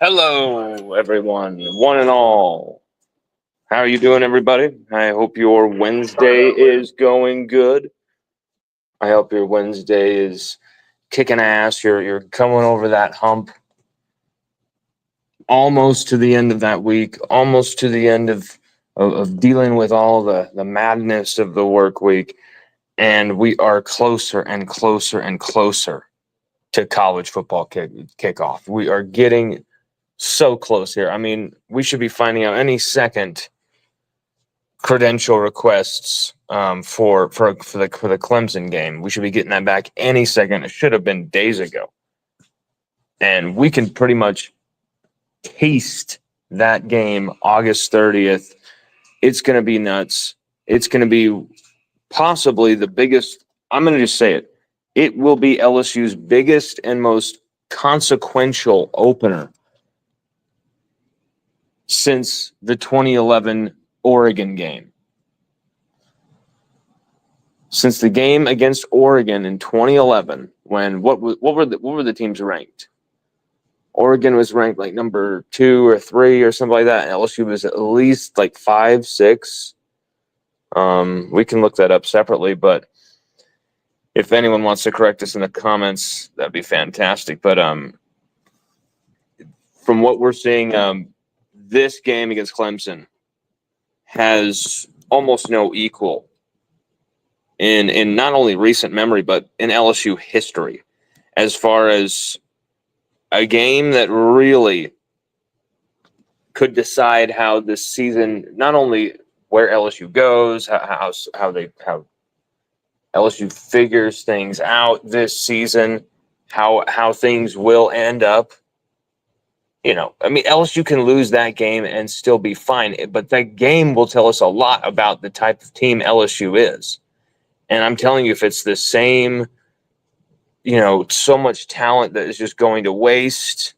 Hello, everyone, one and all. How are you doing, everybody? I hope your Wednesday is going good. I hope your Wednesday is kicking ass. You're coming over that hump, almost to the end of that week, almost to the end of dealing with all the madness of the work week, and we are closer and closer and closer to college football kickoff. We are getting so close here. I mean, we should be finding out any second credential requests for the Clemson game. We should be getting that back any second. It should have been days ago, and we can pretty much taste that game August 30th. It's going to be nuts. It's going to be possibly the biggest. I'm going to just say it. It will be LSU's biggest and most consequential opener since the 2011 Oregon game. Since the game against Oregon in 2011, when what were the teams ranked? Oregon was ranked like number 2 or 3 or something like that, and LSU was at least like 5, 6. We can look that up separately, but if anyone wants to correct us in the comments, that'd be fantastic. But from what we're seeing, this game against Clemson has almost no equal in not only recent memory, but in LSU history, as far as a game that really could decide how this season, not only where LSU goes, how LSU figures things out this season, how things will end up. You know, I mean, LSU can lose that game and still be fine, but that game will tell us a lot about the type of team LSU is. And I'm telling you, if it's the same, so much talent that is just going to waste,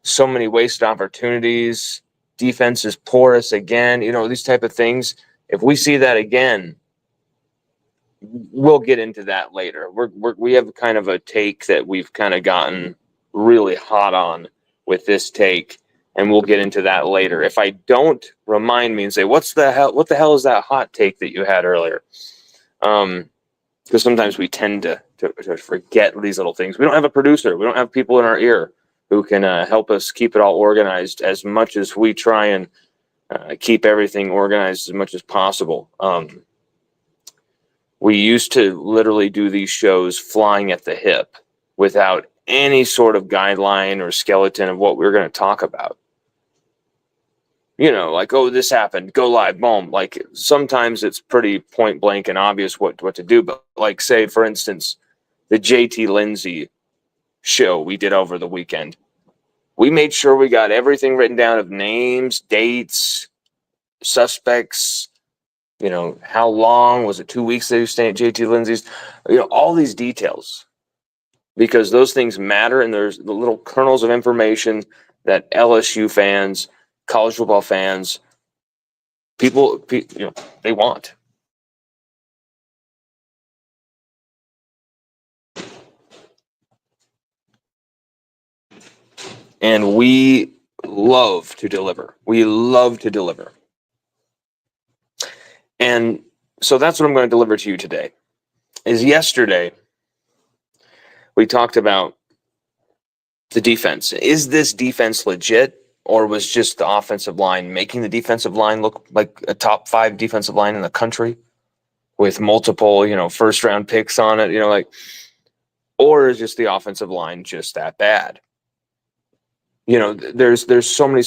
so many wasted opportunities, defense is porous again, these type of things. If we see that again, we'll get into that later. We have kind of a take that we've kind of gotten really hot on with this take, and we'll get into that later. If I don't, remind me and say, what the hell is that hot take that you had earlier? Because sometimes we tend to forget these little things. We don't have a producer. We don't have people in our ear who can help us keep it all organized as much as we try and keep everything organized as much as possible. We used to literally do these shows flying at the hip without any sort of guideline or skeleton of what we were going to talk about. Like, oh, this happened, go live, boom. Like, sometimes it's pretty point blank and obvious what to do. But like, say, for instance, the JT Lindsay show we did over the weekend. We made sure we got everything written down of names, dates, suspects, how long was it, 2 weeks that he was staying at JT Lindsay's, all these details, because those things matter. And there's the little kernels of information that LSU fans, college football fans, people, they want. And we love to deliver. We love to deliver. And so that's what I'm going to deliver to you today. Is yesterday we talked about the defense. Is this defense legit? Or was just the offensive line making the defensive line look like a top 5 defensive line in the country with multiple, first-round picks on it, or is just the offensive line just that bad? There's so many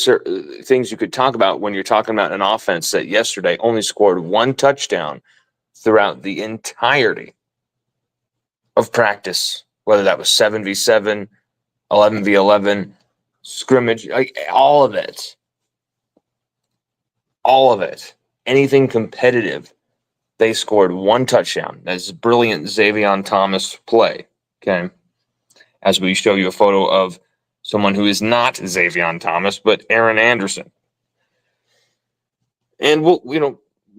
things you could talk about when you're talking about an offense that yesterday only scored 1 touchdown throughout the entirety of practice, whether that was 7v7, 11v11, scrimmage, like all of it, anything competitive, they scored 1 touchdown. That's brilliant Xavier Thomas play. Okay, as we show you a photo of someone who is not Xavier Thomas, but Aaron Anderson, and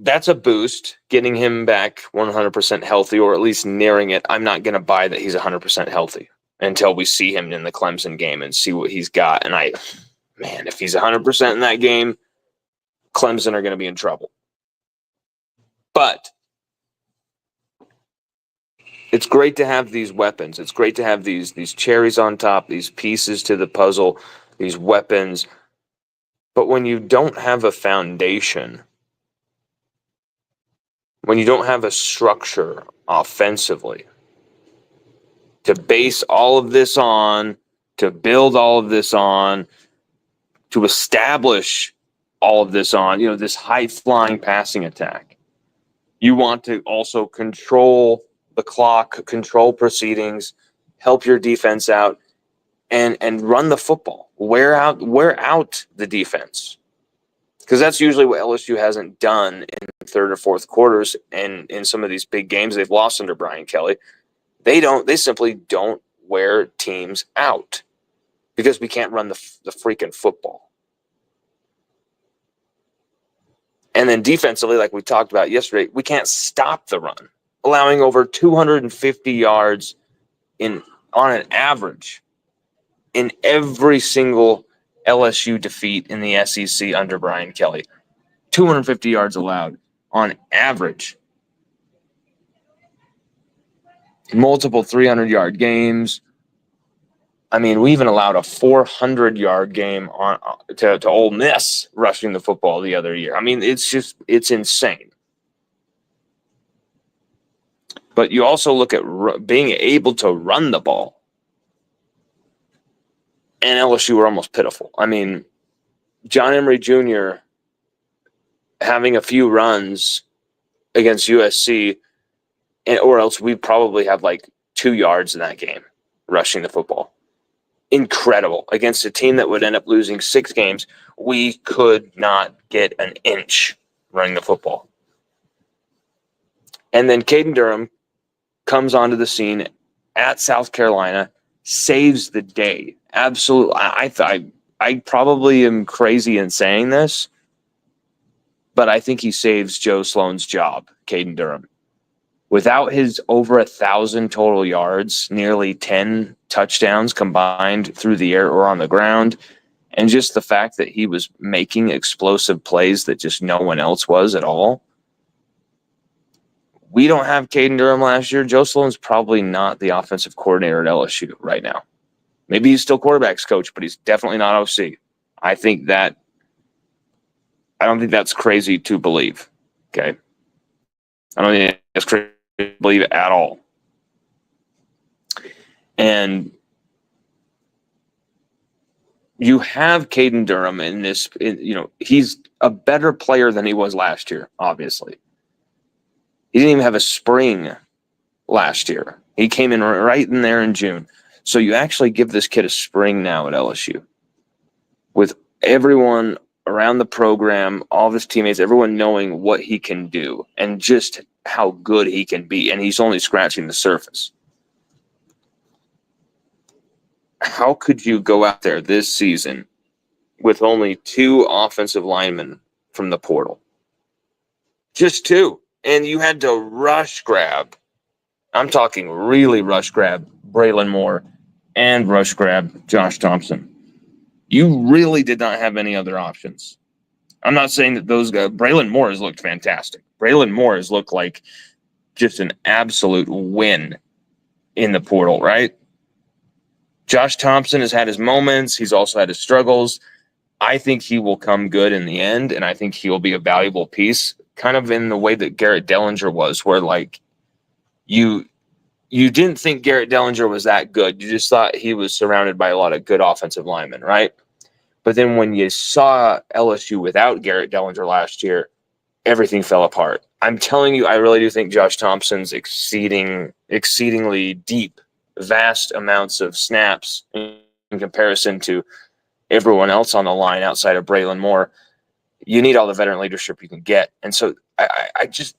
that's a boost, getting him back 100% healthy, or at least nearing it. I'm not going to buy that he's 100% healthy. until we see him in the Clemson game and see what he's got. And if he's 100% in that game, Clemson are going to be in trouble. But it's great to have these weapons. It's great to have these cherries on top, these pieces to the puzzle, these weapons. But when you don't have a foundation, when you don't have a structure offensively to base all of this on, to build all of this on, to establish all of this on, this high-flying passing attack, you want to also control the clock, control proceedings, help your defense out, and run the football. Wear out the defense. Because that's usually what LSU hasn't done in third or fourth quarters, and in some of these big games they've lost under Brian Kelly. They simply don't wear teams out because we can't run the freaking football. And then defensively, like we talked about yesterday, we can't stop the run, allowing over 250 yards on an average in every single LSU defeat in the SEC under Brian Kelly. 250 yards allowed on average. Multiple 300-yard games. I mean, we even allowed a 400-yard game to Ole Miss rushing the football the other year. I mean, it's insane. But you also look at being able to run the ball. And LSU were almost pitiful. I mean, John Emery Jr. having a few runs against USC, or else we probably have like 2 yards in that game rushing the football. Incredible. Against a team that would end up losing 6 games, we could not get an inch running the football. And then Caden Durham comes onto the scene at South Carolina, saves the day. Absolutely. I probably am crazy in saying this, but I think he saves Joe Sloan's job, Caden Durham. Without his over 1,000 total yards, nearly 10 touchdowns combined through the air or on the ground, and just the fact that he was making explosive plays that just no one else was at all. We don't have Caden Durham last year. Joe Sloan's probably not the offensive coordinator at LSU right now. Maybe he's still quarterback's coach, but he's definitely not OC. I don't think that's crazy to believe. Okay. I don't think that's crazy to believe it at all. And you have Caden Durham in this, he's a better player than he was last year, obviously. He didn't even have a spring last year. He came in right in there in June. So you actually give this kid a spring now at LSU with everyone around the program, all of his teammates, everyone knowing what he can do and just how good he can be. And he's only scratching the surface. How could you go out there this season with only 2 offensive linemen from the portal? Just 2. And you had to rush grab. I'm talking really rush grab Braylon Moore and rush grab Josh Thompson. You really did not have any other options. I'm not saying that those guys, Braylon Moore has looked fantastic. Braylon Moore has looked like just an absolute win in the portal, right? Josh Thompson has had his moments. He's also had his struggles. I think he will come good in the end, and I think he will be a valuable piece, kind of in the way that Garrett Dellinger was, where like you didn't think Garrett Dellinger was that good. You just thought he was surrounded by a lot of good offensive linemen, right? But then when you saw LSU without Garrett Dellinger last year, everything fell apart. I'm telling you, I really do think Josh Thompson's exceedingly deep, vast amounts of snaps in comparison to everyone else on the line outside of Braylon Moore. You need all the veteran leadership you can get. And so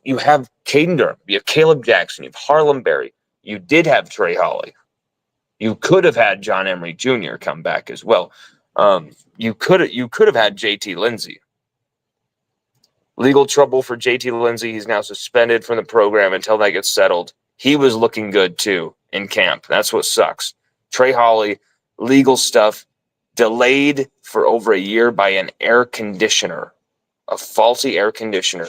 you have Caden Durham, you have Caleb Jackson, you have Harlem Berry. You did have Trey Holly. You could have had John Emery Jr. come back as well. You could have had JT Lindsey. Legal trouble for JT Lindsey. He's now suspended from the program until that gets settled. He was looking good too in camp. That's what sucks. Trey Holly, legal stuff, delayed for over a year by an air conditioner, a faulty air conditioner.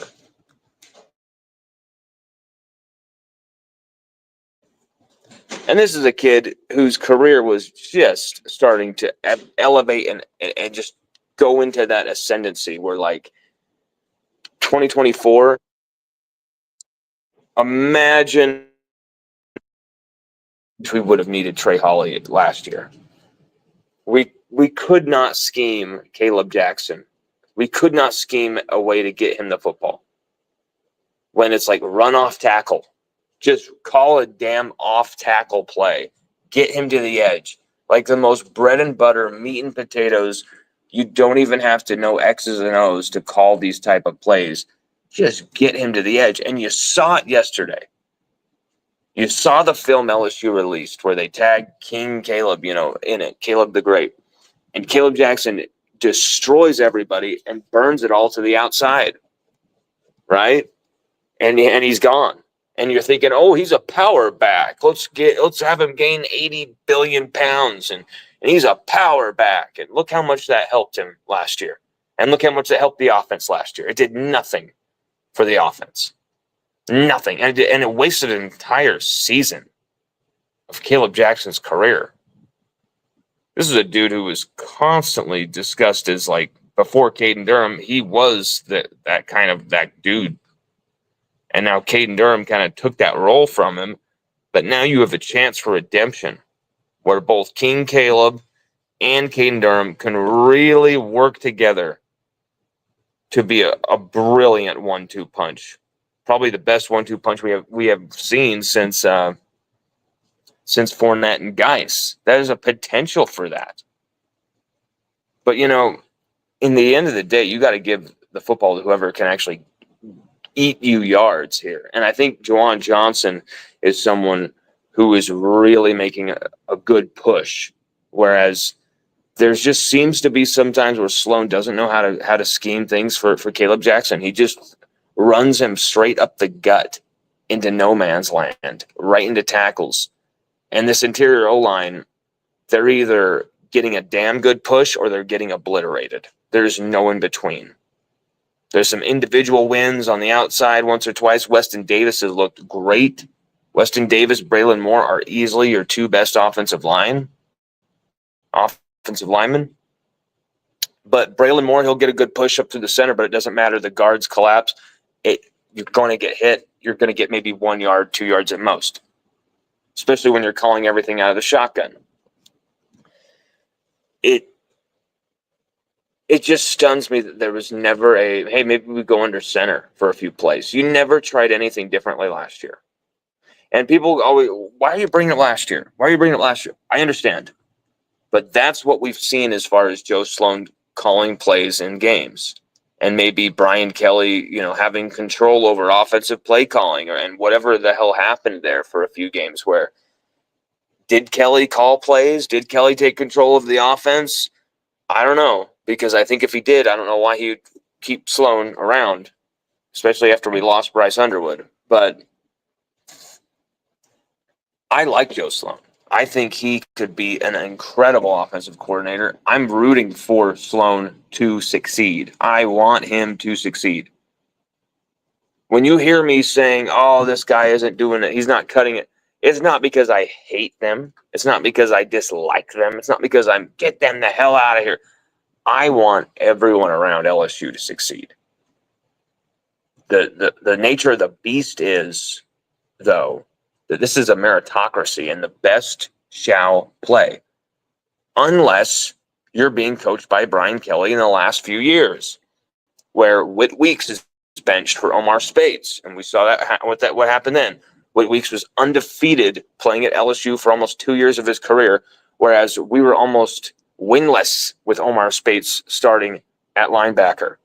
And this is a kid whose career was just starting to elevate and just go into that ascendancy where, like, 2024, imagine we would have needed Trey Holly last year. We could not scheme Caleb Jackson. We could not scheme a way to get him the football. When it's like run off tackle, just call a damn off tackle play. Get him to the edge. Like the most bread and butter, meat and potatoes. You don't even have to know X's and O's to call these type of plays. Just get him to the edge. And you saw it yesterday. You saw the film LSU released where they tagged King Caleb, in it, Caleb the Great. And Caleb Jackson destroys everybody and burns it all to the outside, right? And he's gone. And you're thinking, oh, he's a power back. Let's have him gain 80 billion pounds, and he's a power back. And look how much that helped him last year. And look how much that helped the offense last year. It did nothing for the offense. Nothing. And it wasted an entire season of Caleb Jackson's career. This is a dude who was constantly discussed as, like, before Caden Durham, he was that dude. And now Caden Durham kind of took that role from him. But now you have a chance for redemption where both King Caleb and Caden Durham can really work together to be a brilliant 1-2 punch. Probably the best 1-2 punch we have seen since Fournette and Geis. That is a potential for that. But, in the end of the day, you got to give the football to whoever can actually eat you yards here. And I think Juwan Johnson is someone who is really making a good push, whereas there just seems to be sometimes where Sloan doesn't know how to scheme things for Caleb Jackson. He just runs him straight up the gut into no man's land, right into tackles. And this interior O-line, they're either getting a damn good push or they're getting obliterated. There's no in between. There's some individual wins on the outside once or twice. Weston Davis has looked great. Weston Davis, Braylon Moore are easily your two best offensive linemen. But Braylon Moore, he'll get a good push up through the center, but it doesn't matter. The guards collapse. You're going to get hit. You're going to get maybe 1 yard, 2 yards at most, especially when you're calling everything out of the shotgun. It just stuns me that there was never hey, maybe we go under center for a few plays. You never tried anything differently last year. And people always, why are you bringing it last year? Why are you bringing it last year? I understand. But that's what we've seen as far as Joe Sloan calling plays in games. And maybe Brian Kelly, having control over offensive play calling and whatever the hell happened there for a few games where did Kelly call plays? Did Kelly take control of the offense? I don't know. Because I think if he did, I don't know why he would keep Sloan around, especially after we lost Bryce Underwood. But I like Joe Sloan. I think he could be an incredible offensive coordinator. I'm rooting for Sloan to succeed. I want him to succeed. When you hear me saying, oh, this guy isn't doing it, he's not cutting it, it's not because I hate them. It's not because I dislike them. It's not because I'm get them the hell out of here. I want everyone around LSU to succeed. The nature of the beast is, though, that this is a meritocracy and the best shall play. Unless you're being coached by Brian Kelly in the last few years, where Whit Weeks is benched for Omar Speights. And we saw what happened then. Whit Weeks was undefeated playing at LSU for almost 2 years of his career, whereas we were almost winless with Omar Speights starting at linebacker.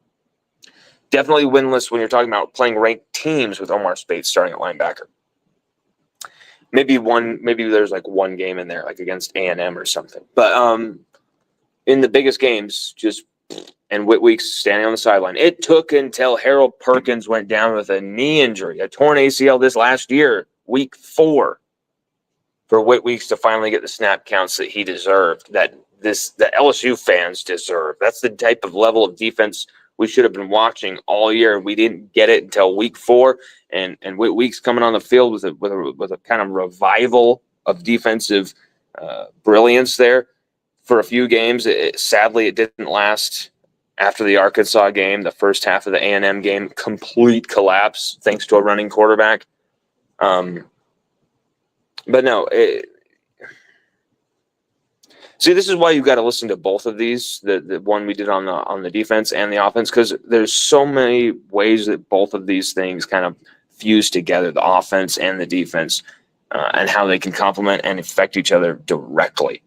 Definitely winless when you're talking about playing ranked teams with Omar Speights starting at linebacker. Maybe there's like one game in there, like against A&M or something. But in the biggest games, and Whit Weeks standing on the sideline. It took until Harold Perkins went down with a knee injury, a torn ACL this last year, week 4. for Whit Weeks to finally get the snap counts that he deserved, that the LSU fans deserve. That's the type of level of defense we should have been watching all year. We didn't get it until week 4, and Whit Weeks coming on the field with a kind of revival of defensive brilliance there for a few games. Sadly, it didn't last. After the Arkansas game, the first half of the A&M game, complete collapse thanks to a running quarterback. But no, see, this is why you've got to listen to both of these, the one we did on the defense and the offense, because there's so many ways that both of these things kind of fuse together, the offense and the defense, and how they can complement and affect each other directly.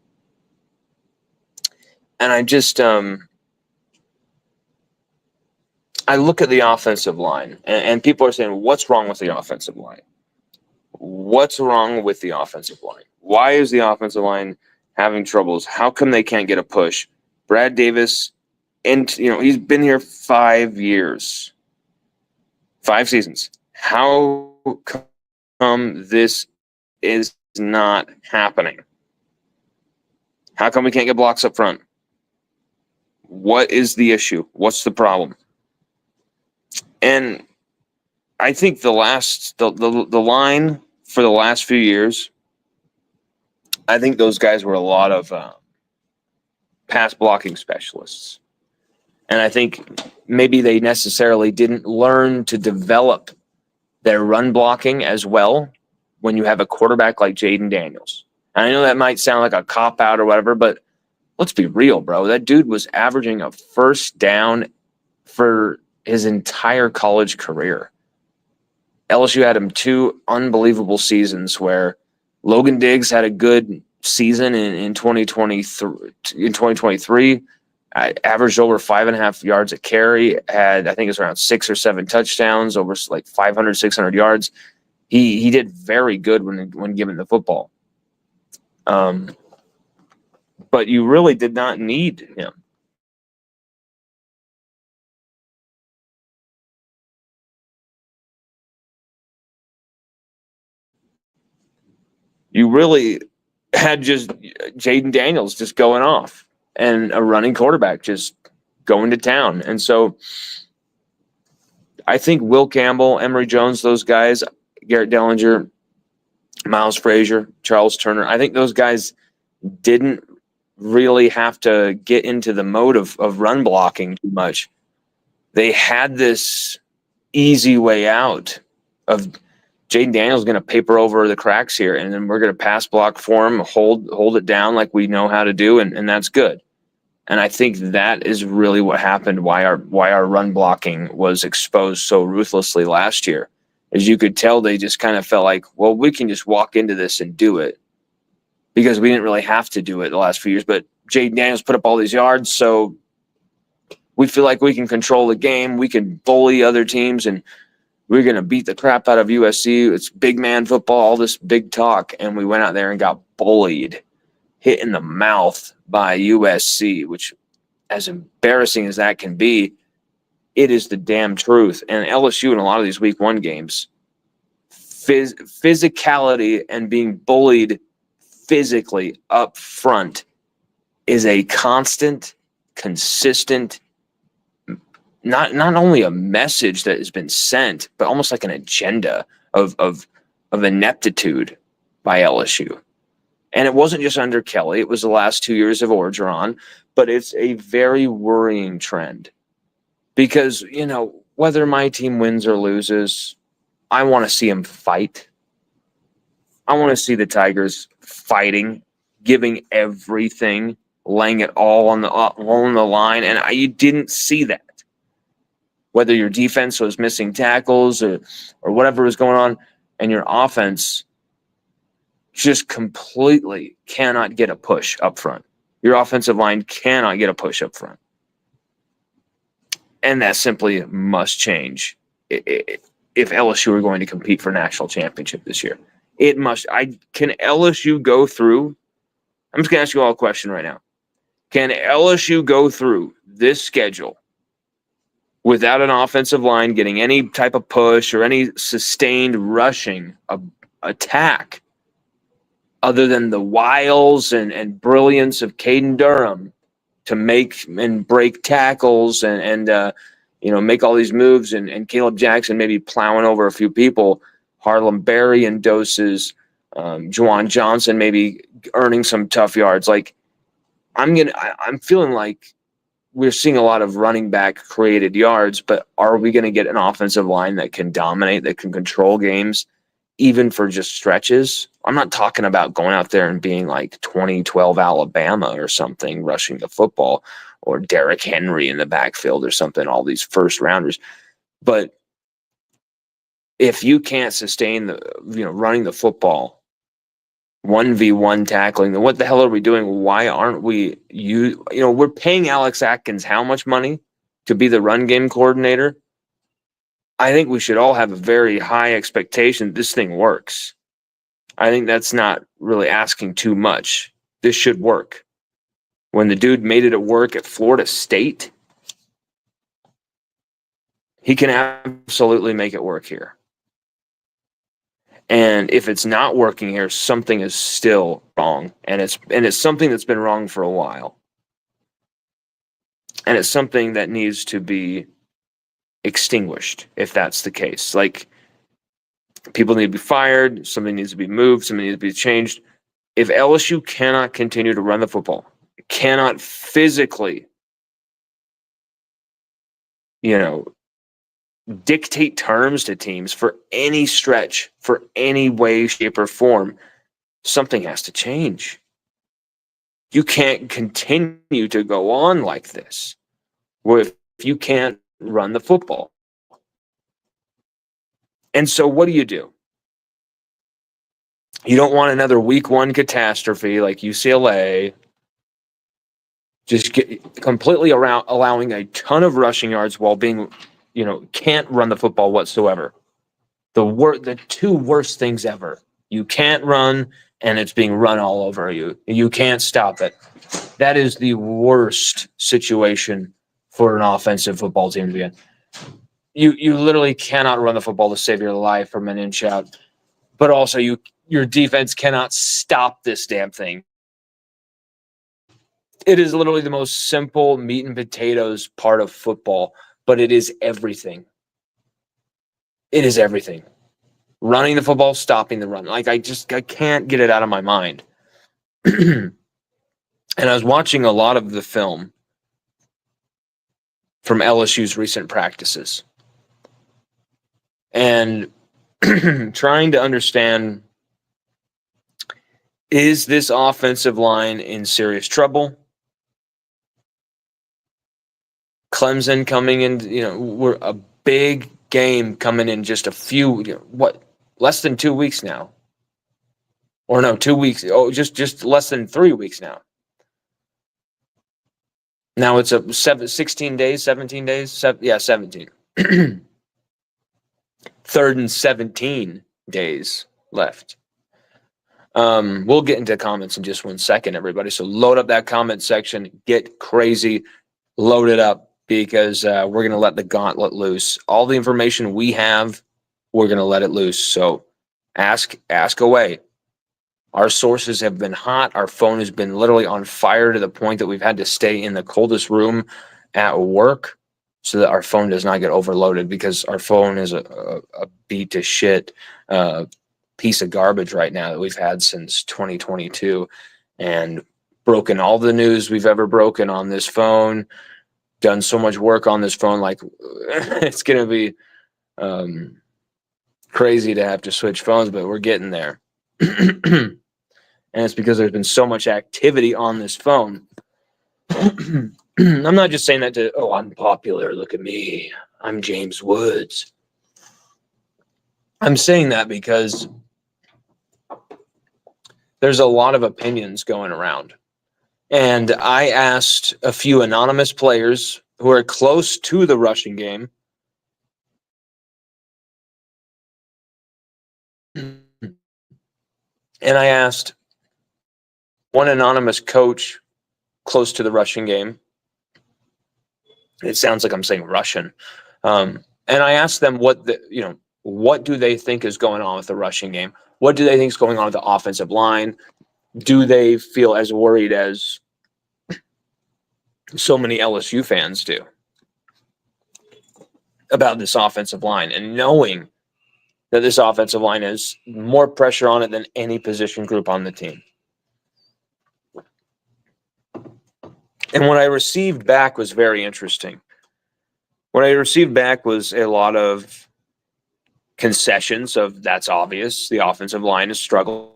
And I just I look at the offensive line, and people are saying, what's wrong with the offensive line? What's wrong with the offensive line? Why is the offensive line having troubles? How come they can't get a push? Brad Davis, and he's been here 5 years, 5 seasons. How come this is not happening? How come we can't get blocks up front? What is the issue? What's the problem? And I think the line for the last few years, I think those guys were a lot of pass blocking specialists. And I think maybe they necessarily didn't learn to develop their run blocking as well when you have a quarterback like Jaden Daniels. And I know that might sound like a cop-out or whatever, but let's be real, bro. That dude was averaging a first down for his entire college career. LSU had him 2 unbelievable seasons where Logan Diggs had a good season in 2023. Averaged over 5.5 yards a carry. Had, I think it was around 6 or 7 touchdowns, over like 500, 600 yards. He did very good when given the football. But you really did not need him. You really had just Jaden Daniels just going off and a running quarterback just going to town. And so I think Will Campbell, Emory Jones, those guys, Garrett Dellinger, Miles Frazier, Charles Turner, I think those guys didn't really have to get into the mode of run blocking too much. They had this easy way out of Jaden Daniels going to paper over the cracks here, and then we're going to pass block for him, hold it down like we know how to do, and that's good. And I think that is really what happened, why our run blocking was exposed so ruthlessly last year. As you could tell, they just kind of felt like, well, we can just walk into this and do it, because we didn't really have to do it the last few years. But Jaden Daniels put up all these yards, so we feel like we can control the game. We can bully other teams, and we're going to beat the crap out of USC. It's big man football, all this big talk. And we went out there and got bullied, hit in the mouth by USC, which, as embarrassing as that can be, it is the damn truth. And LSU in a lot of these week 1 games, physicality and being bullied physically up front is a constant, consistent, not only a message that has been sent, but almost like an agenda of ineptitude by LSU. And it wasn't just under Kelly. It was the last 2 years of Orgeron. But it's a very worrying trend. Because, whether my team wins or loses, I want to see them fight. I want to see the Tigers fighting, giving everything, laying it all on the line. And you didn't see that. Whether your defense was missing tackles or whatever was going on, and your offense just completely cannot get a push up front. Your offensive line cannot get a push up front. And that simply must change if LSU are going to compete for national championship this year. It must. Can LSU go through? I'm just going to ask you all a question right now. Can LSU go through this schedule without an offensive line getting any type of push or any sustained rushing attack other than the wiles and brilliance of Caden Durham to make and break tackles and make all these moves, and Caleb Jackson maybe plowing over a few people, Harlem Berry in doses, Juwan Johnson maybe earning some tough yards. Like I'm feeling like we're seeing a lot of running back created yards, but are we going to get an offensive line that can dominate, that can control games, even for just stretches? I'm not talking about going out there and being like 2012 Alabama or something, rushing the football, or Derrick Henry in the backfield or something, all these first rounders. But if you can't sustain running the football, 1v1 tackling, then what the hell are we doing? Why aren't we we're paying Alex Atkins how much money to be the run game coordinator? I think we should all have a very high expectation this thing works. I think that's not really asking too much. This should work. When the dude made it at work at Florida State, he can absolutely make it work here. And if it's not working here, something is still wrong. And it's something that's been wrong for a while. And it's something that needs to be extinguished if that's the case. Like, people need to be fired, something needs to be moved, something needs to be changed. If LSU cannot continue to run the football, cannot physically, dictate terms to teams for any stretch, for any way, shape, or form, something has to change. You can't continue to go on like this if you can't run the football. And so what do? You don't want another week one catastrophe like UCLA, just completely around allowing a ton of rushing yards while being, can't run the football whatsoever. The two worst things ever. You can't run, and it's being run all over you. You can't stop it. That is the worst situation for an offensive football team to be in. You literally cannot run the football to save your life from an inch out, but also your defense cannot stop this damn thing. It is literally the most simple meat and potatoes part of football, but it is everything. It is everything. Running the football, stopping the run. Like, I can't get it out of my mind. And I was watching a lot of the film from LSU's recent practices and trying to understand, is this offensive line in serious trouble? Clemson coming in, we're a big game coming in just a few, less than 2 weeks now. Or no, 2 weeks. Oh, just less than 3 weeks now. Now it's 16 days, 17 days. 17. 3rd and 17 days left. We'll get into comments in just 1 second, everybody. So load up that comment section. Get crazy. Load it up, because we're going to let the gauntlet loose. All the information we have, we're going to let it loose. So ask away. Our sources have been hot. Our phone has been literally on fire to the point that we've had to stay in the coldest room at work so that our phone does not get overloaded, because our phone is a beat to shit piece of garbage right now that we've had since 2022, and broken all the news we've ever broken on this phone, done so much work on this phone. Like, it's going to be crazy to have to switch phones, but we're getting there. And it's because there's been so much activity on this phone. I'm not just saying that I'm popular, look at me, I'm James Woods. I'm saying that because there's a lot of opinions going around. And I asked a few anonymous players who are close to the rushing game, and I asked one anonymous coach close to the rushing game. It sounds like I'm saying Russian. And I asked them what What do they think is going on with the rushing game? What do they think is going on with the offensive line? Do they feel as worried as so many LSU fans do about this offensive line? And knowing that this offensive line has more pressure on it than any position group on the team. And what I received back was very interesting. What I received back was a lot of concessions of that's obvious. The offensive line has struggled.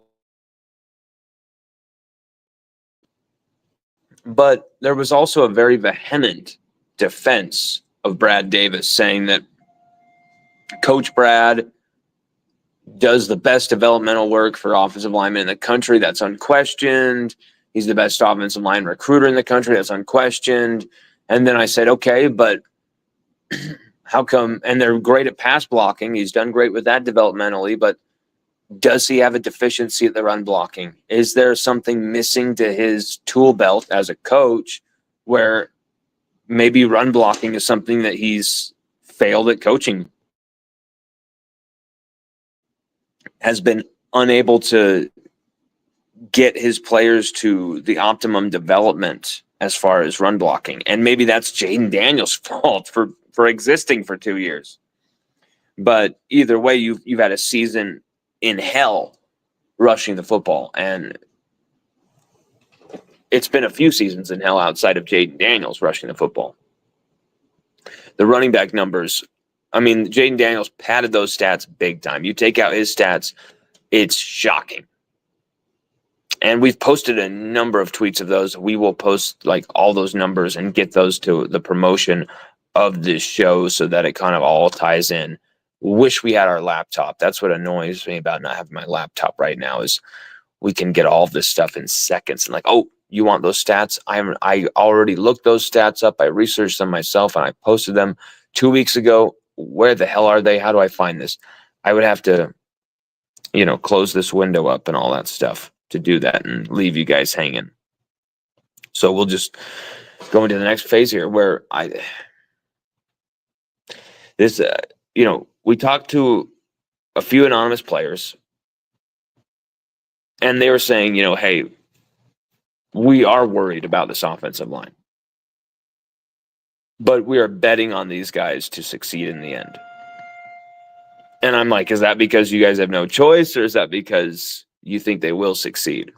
But there was also a very vehement defense of Brad Davis, saying that Coach Brad does the best developmental work for offensive linemen in the country. That's unquestioned. He's the best offensive line recruiter in the country. That's unquestioned. And then I said, okay, but how come? And they're great at pass blocking. He's done great with that developmentally, but does he have a deficiency at the run blocking? Is there something missing to his tool belt as a coach where maybe run blocking is something that he's failed at coaching, has been unable to get his players to the optimum development as far as run blocking? And maybe that's Jaden Daniels' fault for existing for 2 years. But either way, you've had a season in hell rushing the football, and it's been a few seasons in hell outside of Jaden Daniels rushing the football. The running back numbers, I mean, Jaden Daniels padded those stats big time. You take out his stats, it's shocking. And we've posted a number of tweets of those. We will post like all those numbers and get those to the promotion of this show so that it kind of all ties in. Wish we had our laptop. That's what annoys me about not having my laptop right now, is we can get all of this stuff in seconds. And like, oh, you want those stats? I already looked those stats up. I researched them myself and I posted them 2 weeks ago. Where the hell are they? How do I find this? I would have to, close this window up and all that stuff to do that and leave you guys hanging. So we'll just go into the next phase here where we talked to a few anonymous players, and they were saying, hey, we are worried about this offensive line, but we are betting on these guys to succeed in the end. And I'm like, is that because you guys have no choice, or is that because you think they will succeed?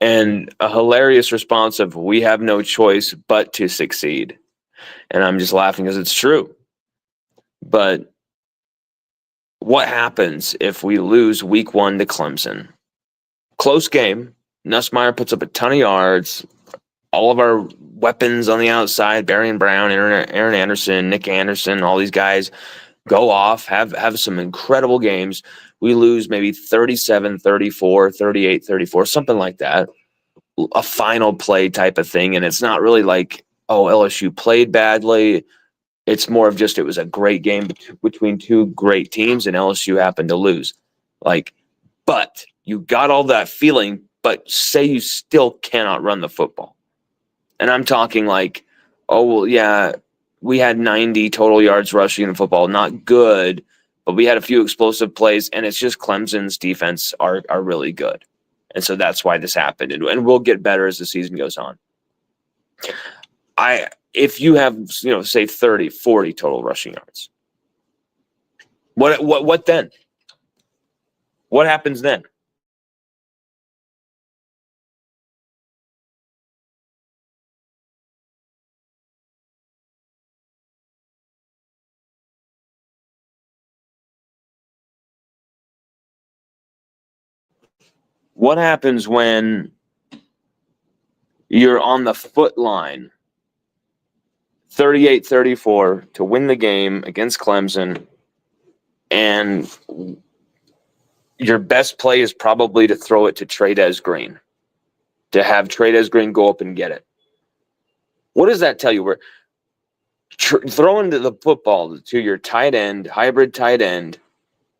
And a hilarious response of, we have no choice but to succeed. And I'm just laughing because it's true. But what happens if we lose week 1 to Clemson? Close game. Nussmeier puts up a ton of yards. All of our weapons on the outside, Barry Brown, Aaron Anderson, Nick Anderson, all these guys go off, have some incredible games. We lose maybe 37-34, 38-34, something like that. A final play type of thing. And it's not really like, oh, LSU played badly. It's more of just, it was a great game between two great teams and LSU happened to lose. But you got all that feeling, but say you still cannot run the football. And I'm talking like, oh, well, yeah, we had 90 total yards rushing the football. Not good, but we had a few explosive plays, and it's just Clemson's defense are really good. And so that's why this happened. And we'll get better as the season goes on. If you have, say 30, 40 total rushing yards, what then? What happens then? What happens when you're on the foot line, 38-34 to win the game against Clemson, and your best play is probably to throw it to Trey'Dez Green, to have Trey'Dez Green go up and get it? What does that tell you? We're throwing the football to your tight end, hybrid tight end,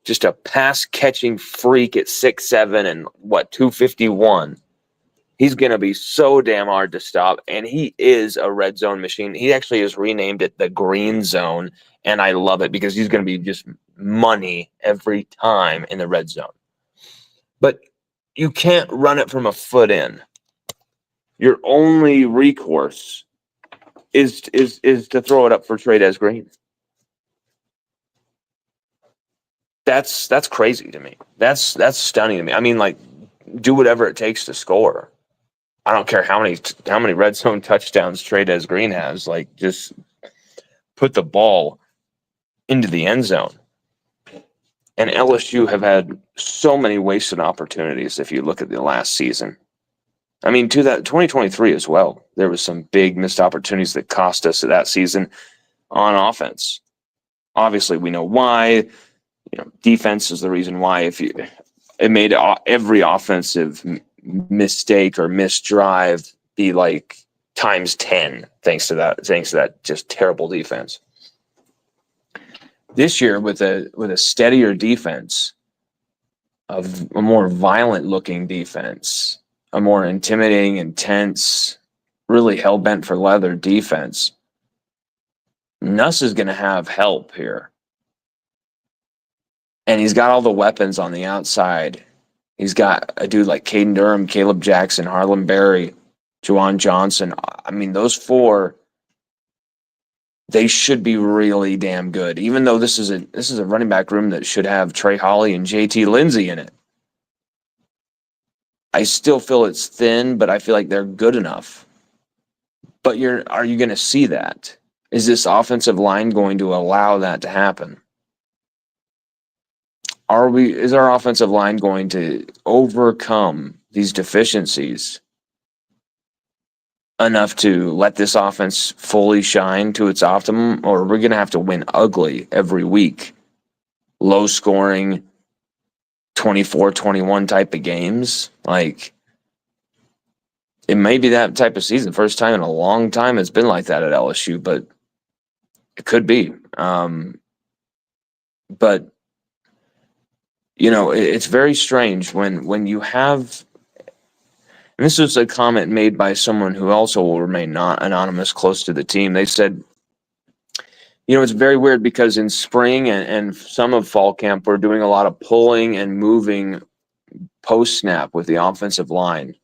just a pass-catching freak at 6'7" and 251. He's going to be so damn hard to stop, and he is a red zone machine. He actually has renamed it the green zone, and I love it because he's going to be just money every time in the red zone. But you can't run it from a foot in. Your only recourse is to throw it up for trade as green. That's crazy to me. That's stunning to me. I mean, like, do whatever it takes to score. I don't care how many red zone touchdowns Trey Des Green has. Like, just put the ball into the end zone. And LSU have had so many wasted opportunities if you look at the last season. I mean, to that 2023 as well. There was some big missed opportunities that cost us that season on offense. Obviously, we know why. Defense is the reason why. It made every offensive mistake or misdrive be like times 10 thanks to that just terrible defense. This year with a steadier defense, of a more violent looking defense, a more intimidating, intense, really hell-bent for leather defense, Nuss is going to have help here. And he's got all the weapons on the outside. He's got a dude like Caden Durham, Caleb Jackson, Harlan Berry, Juwan Johnson. I mean, those four, they should be really damn good. Even though this is a running back room that should have Trey Holly and JT Lindsay in it. I still feel it's thin, but I feel like they're good enough. But are you going to see that? Is this offensive line going to allow that to happen? Is our offensive line going to overcome these deficiencies enough to let this offense fully shine to its optimum, or are we going to have to win ugly every week? Low scoring, 24-21 type of games? Like, it may be that type of season. First time in a long time it's been like that at LSU, but it could be. But it's very strange when you have, and this was a comment made by someone who also will remain not anonymous close to the team. They said, it's very weird because in spring and some of fall camp, we're doing a lot of pulling and moving post snap with the offensive line.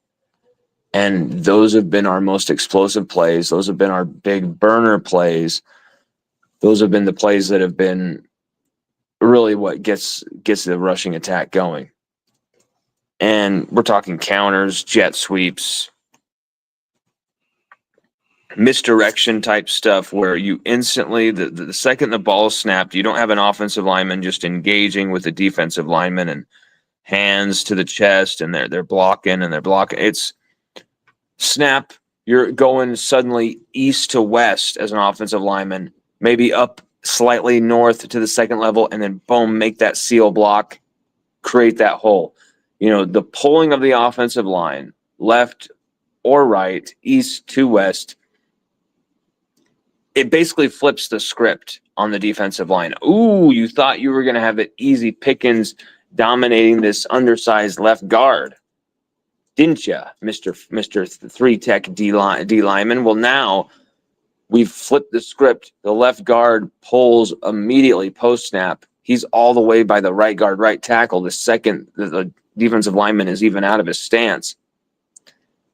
And those have been our most explosive plays. Those have been our big burner plays. Those have been the plays that have been really what gets the rushing attack going. And we're talking counters, jet sweeps, misdirection type stuff where you instantly, the second the ball is snapped, you don't have an offensive lineman just engaging with the defensive lineman and hands to the chest and they're blocking and they're blocking. It's snap, you're going suddenly east to west as an offensive lineman, maybe up slightly north to the second level, and then boom, make that seal block, create that hole. The pulling of the offensive line, left or right, east to west, it basically flips the script on the defensive line. Ooh, you thought you were going to have it easy pickings dominating this undersized left guard, didn't you, Mr. Three-Tech D lineman? Well, now we've flipped the script. The left guard pulls immediately post-snap. He's all the way by the right guard, right tackle the second the defensive lineman is even out of his stance.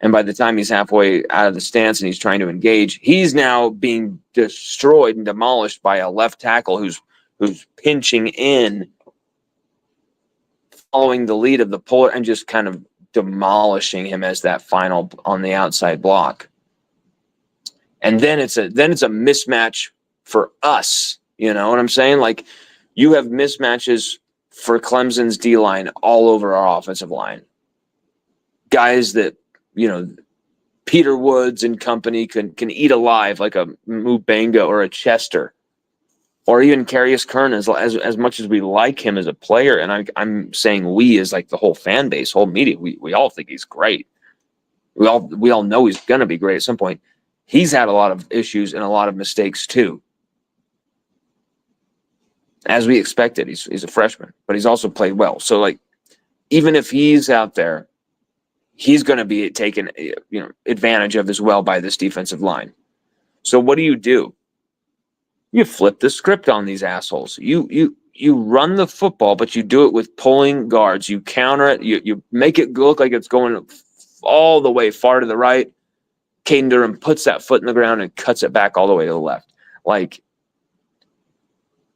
And by the time he's halfway out of the stance and he's trying to engage, he's now being destroyed and demolished by a left tackle who's pinching in, following the lead of the puller and just kind of demolishing him as that final on the outside block. And then it's a mismatch for us. You know what I'm saying? Like, you have mismatches for Clemson's D-line all over our offensive line. Guys that, Peter Woods and company can eat alive, like a Mubanga or a Chester, or even Carius Kern, as much as we like him as a player. And I'm saying we as like the whole fan base, whole media, we all think he's great. We all know he's going to be great at some point. He's had a lot of issues and a lot of mistakes too. As we expected, he's a freshman, but he's also played well. So, like, even if he's out there, he's going to be taken advantage of as well by this defensive line. So what do? You flip the script on these assholes. You run the football, but you do it with pulling guards. You counter it. You make it look like it's going all the way far to the right. Caden Durham puts that foot in the ground and cuts it back all the way to the left. Like,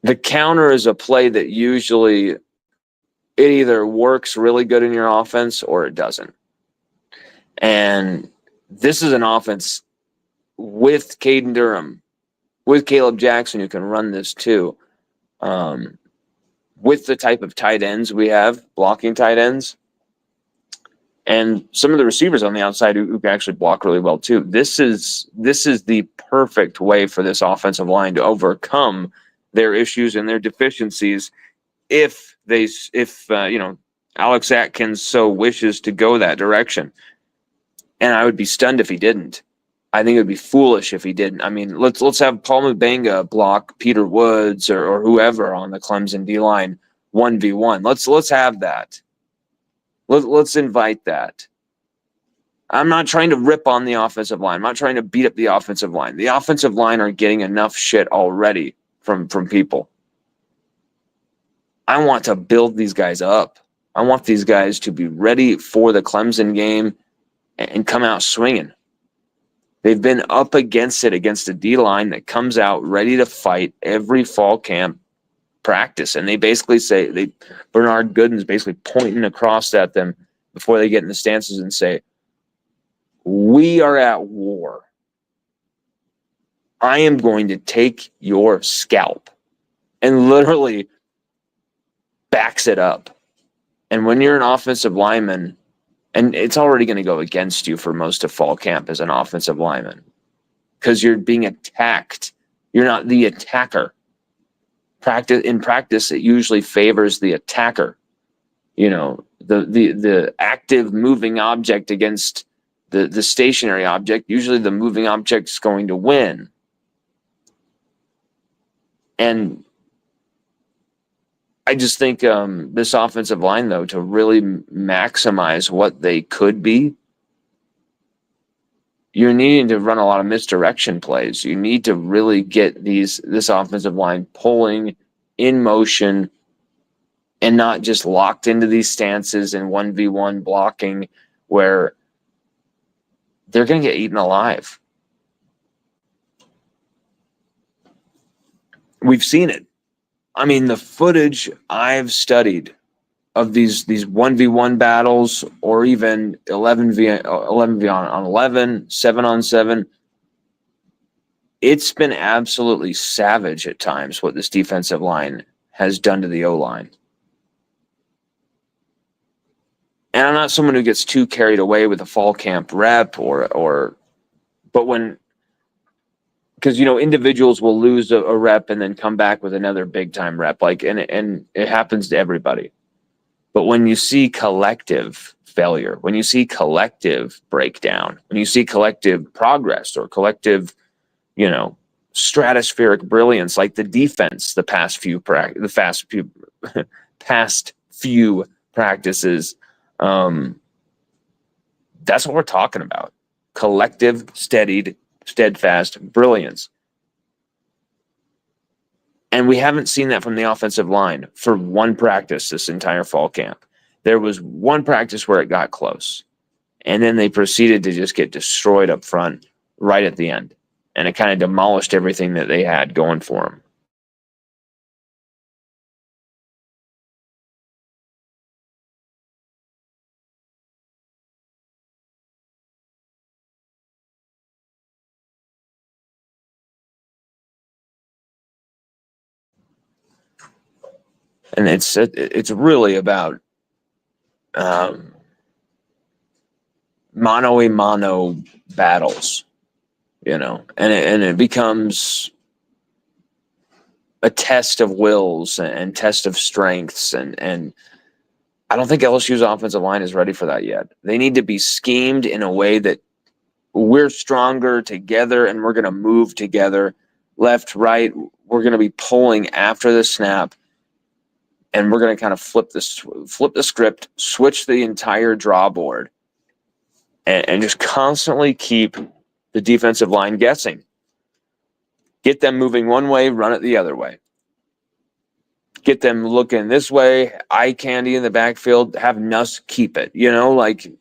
the counter is a play that usually it either works really good in your offense or it doesn't. And this is an offense with Caden Durham, with Caleb Jackson, who can run this too. With the type of tight ends we have, blocking tight ends, and some of the receivers on the outside who can actually block really well too. This is the perfect way for this offensive line to overcome their issues and their deficiencies if Alex Atkins so wishes to go that direction. And I would be stunned if he didn't. I think it would be foolish if he didn't. I mean, let's have Paul Mubanga block Peter Woods or whoever on the Clemson D-line 1v1. Let's have that. Let's invite that. I'm not trying to rip on the offensive line. I'm not trying to beat up the offensive line. The offensive line are getting enough shit already from people. I want to build these guys up. I want these guys to be ready for the Clemson game and come out swinging. They've been up against it against a D-line that comes out ready to fight every fall camp practice. And they basically say, Bernard Gooden's basically pointing across at them before they get in the stances and say, we are at war. I am going to take your scalp. And literally backs it up. And when you're an offensive lineman, and it's already going to go against you for most of fall camp as an offensive lineman, because you're being attacked. You're not the attacker. In practice, it usually favors the attacker. The active moving object against the stationary object. Usually the moving object's going to win. And I just think this offensive line, though, to really maximize what they could be, you're needing to run a lot of misdirection plays. You need to really get this offensive line pulling in motion and not just locked into these stances and 1v1 blocking where they're going to get eaten alive. We've seen it. I mean, the footage I've studied of these 1v1 battles, or even 11v on 11, 7-on-7, it's been absolutely savage at times what this defensive line has done to the O-line. And I'm not someone who gets too carried away with a fall camp rep because individuals will lose a rep and then come back with another big time rep, and it happens to everybody. But when you see collective failure, when you see collective breakdown, when you see collective progress or collective, stratospheric brilliance, like the defense, the past few practices, that's what we're talking about. Collective, steadfast brilliance. And we haven't seen that from the offensive line for one practice this entire fall camp. There was one practice where it got close, and then they proceeded to just get destroyed up front right at the end. And it kind of demolished everything that they had going for them. And it's really about mano-a-mano battles, and it becomes a test of wills and test of strengths, and I don't think LSU's offensive line is ready for that yet. They need to be schemed in a way that we're stronger together and we're going to move together, left, right. We're going to be pulling after the snap. And we're going to kind of flip the script, switch the entire draw board, and just constantly keep the defensive line guessing. Get them moving one way, run it the other way. Get them looking this way, eye candy in the backfield, have Nuss keep it. Like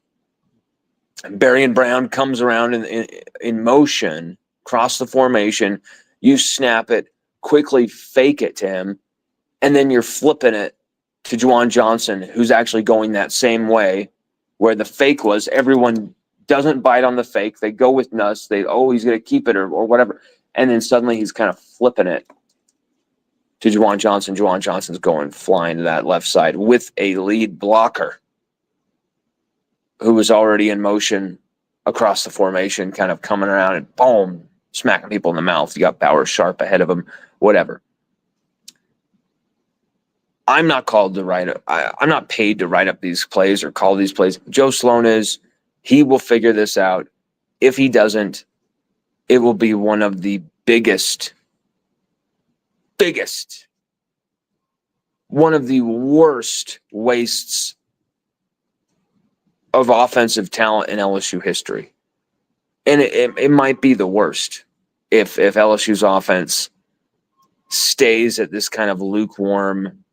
Berrien Brown comes around in motion, cross the formation, you snap it, quickly fake it to him, and then you're flipping it to Juwan Johnson, who's actually going that same way where the fake was. Everyone doesn't bite on the fake. They go with Nuss. He's going to keep it or whatever. And then suddenly he's kind of flipping it to Juwan Johnson. Juwan Johnson's going flying to that left side with a lead blocker who was already in motion across the formation, kind of coming around and boom, smacking people in the mouth. You got Bauer Sharp ahead of him, whatever. I'm not called to write it. I'm not paid to write up these plays or call these plays. Joe Sloan is. He will figure this out. If he doesn't, it will be one of the biggest, one of the worst wastes of offensive talent in LSU history. And it might be the worst if LSU's offense stays at this kind of lukewarm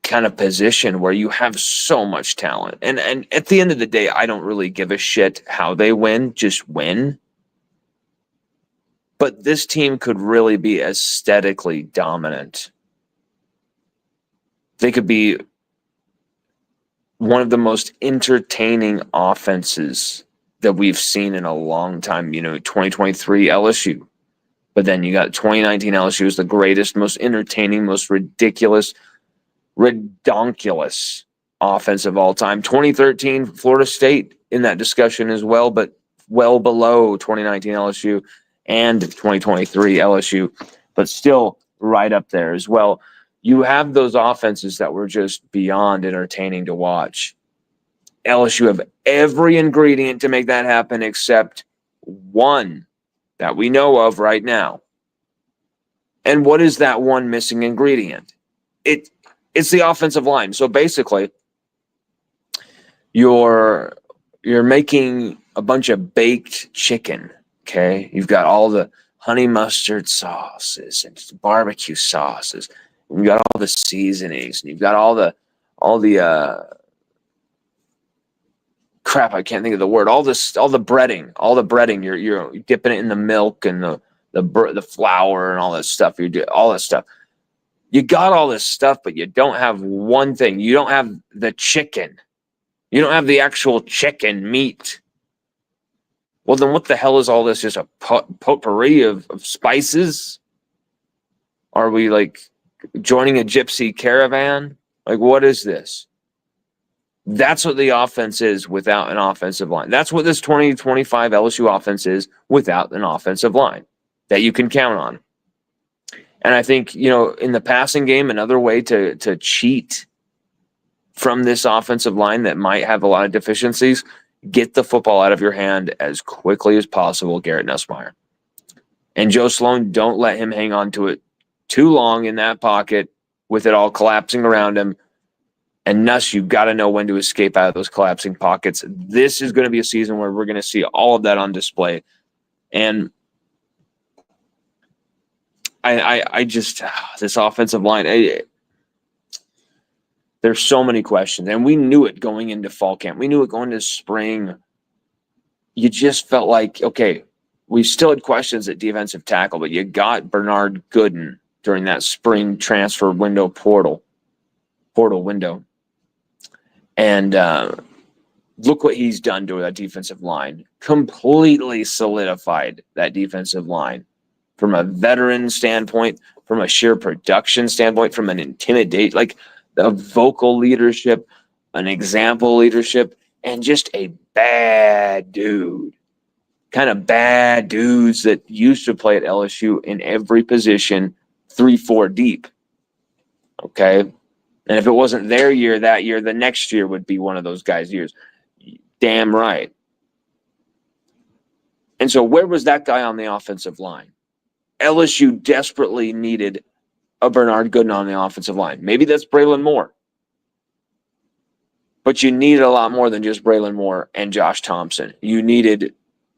kind of position where you have so much talent. And at the end of the day, I don't really give a shit how they win, just win. But this team could really be aesthetically dominant. They could be one of the most entertaining offenses that we've seen in a long time. 2023 LSU. But then you got 2019 LSU is the greatest, most entertaining, most ridiculous offense of all time. 2013 Florida State in that discussion as well, but well below 2019 LSU and 2023 LSU, but still right up there as well. You have those offenses that were just beyond entertaining to watch. LSU have every ingredient to make that happen except one that we know of right now. And what is that one missing ingredient? It's the offensive line. So basically, you're making a bunch of baked chicken, okay? You've got all the honey mustard sauces and barbecue sauces. You've got all the seasonings, and you've got all the crap, I can't think of the word. All the breading. You're dipping it in the milk and the flour and all that stuff. You do all that stuff. You got all this stuff, but you don't have one thing. You don't have the chicken. You don't have the actual chicken meat. Well, then what the hell is all this? Just a potpourri of spices? Are we like joining a gypsy caravan? Like, what is this? That's what the offense is without an offensive line. That's what this 2025 LSU offense is without an offensive line that you can count on. And I think, in the passing game, another way to cheat from this offensive line that might have a lot of deficiencies, get the football out of your hand as quickly as possible, Garrett Nussmeier. And Joe Sloan, don't let him hang on to it too long in that pocket with it all collapsing around him. And Nuss, you've got to know when to escape out of those collapsing pockets. This is going to be a season where we're going to see all of that on display. And I just, this offensive line, there's so many questions. And we knew it going into fall camp. We knew it going into spring. You just felt like, okay, we still had questions at defensive tackle, but you got Bernard Gooden during that spring transfer portal window. And look what he's done to that defensive line. Completely solidified that defensive line from a veteran standpoint, from a sheer production standpoint, from an intimidate, like the vocal leadership, an example leadership, and just a bad dude. Kind of bad dudes that used to play at LSU in every position, 3-4 deep. Okay? And if it wasn't their year that year, the next year would be one of those guys' years. Damn right. And so where was that guy on the offensive line? LSU desperately needed a Bernard Gooden on the offensive line. Maybe that's Braylon Moore. But you needed a lot more than just Braylon Moore and Josh Thompson. You needed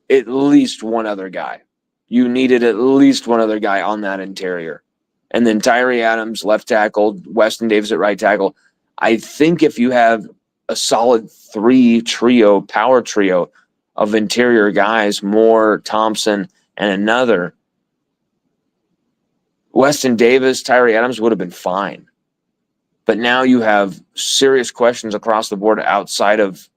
at least one other guy. You needed at least one other guy on that interior. And then Tyree Adams, left tackle, Weston Davis at right tackle. I think if you have a solid power trio of interior guys, Moore, Thompson, and another, Weston Davis, Tyree Adams would have been fine. But now you have serious questions across the board outside of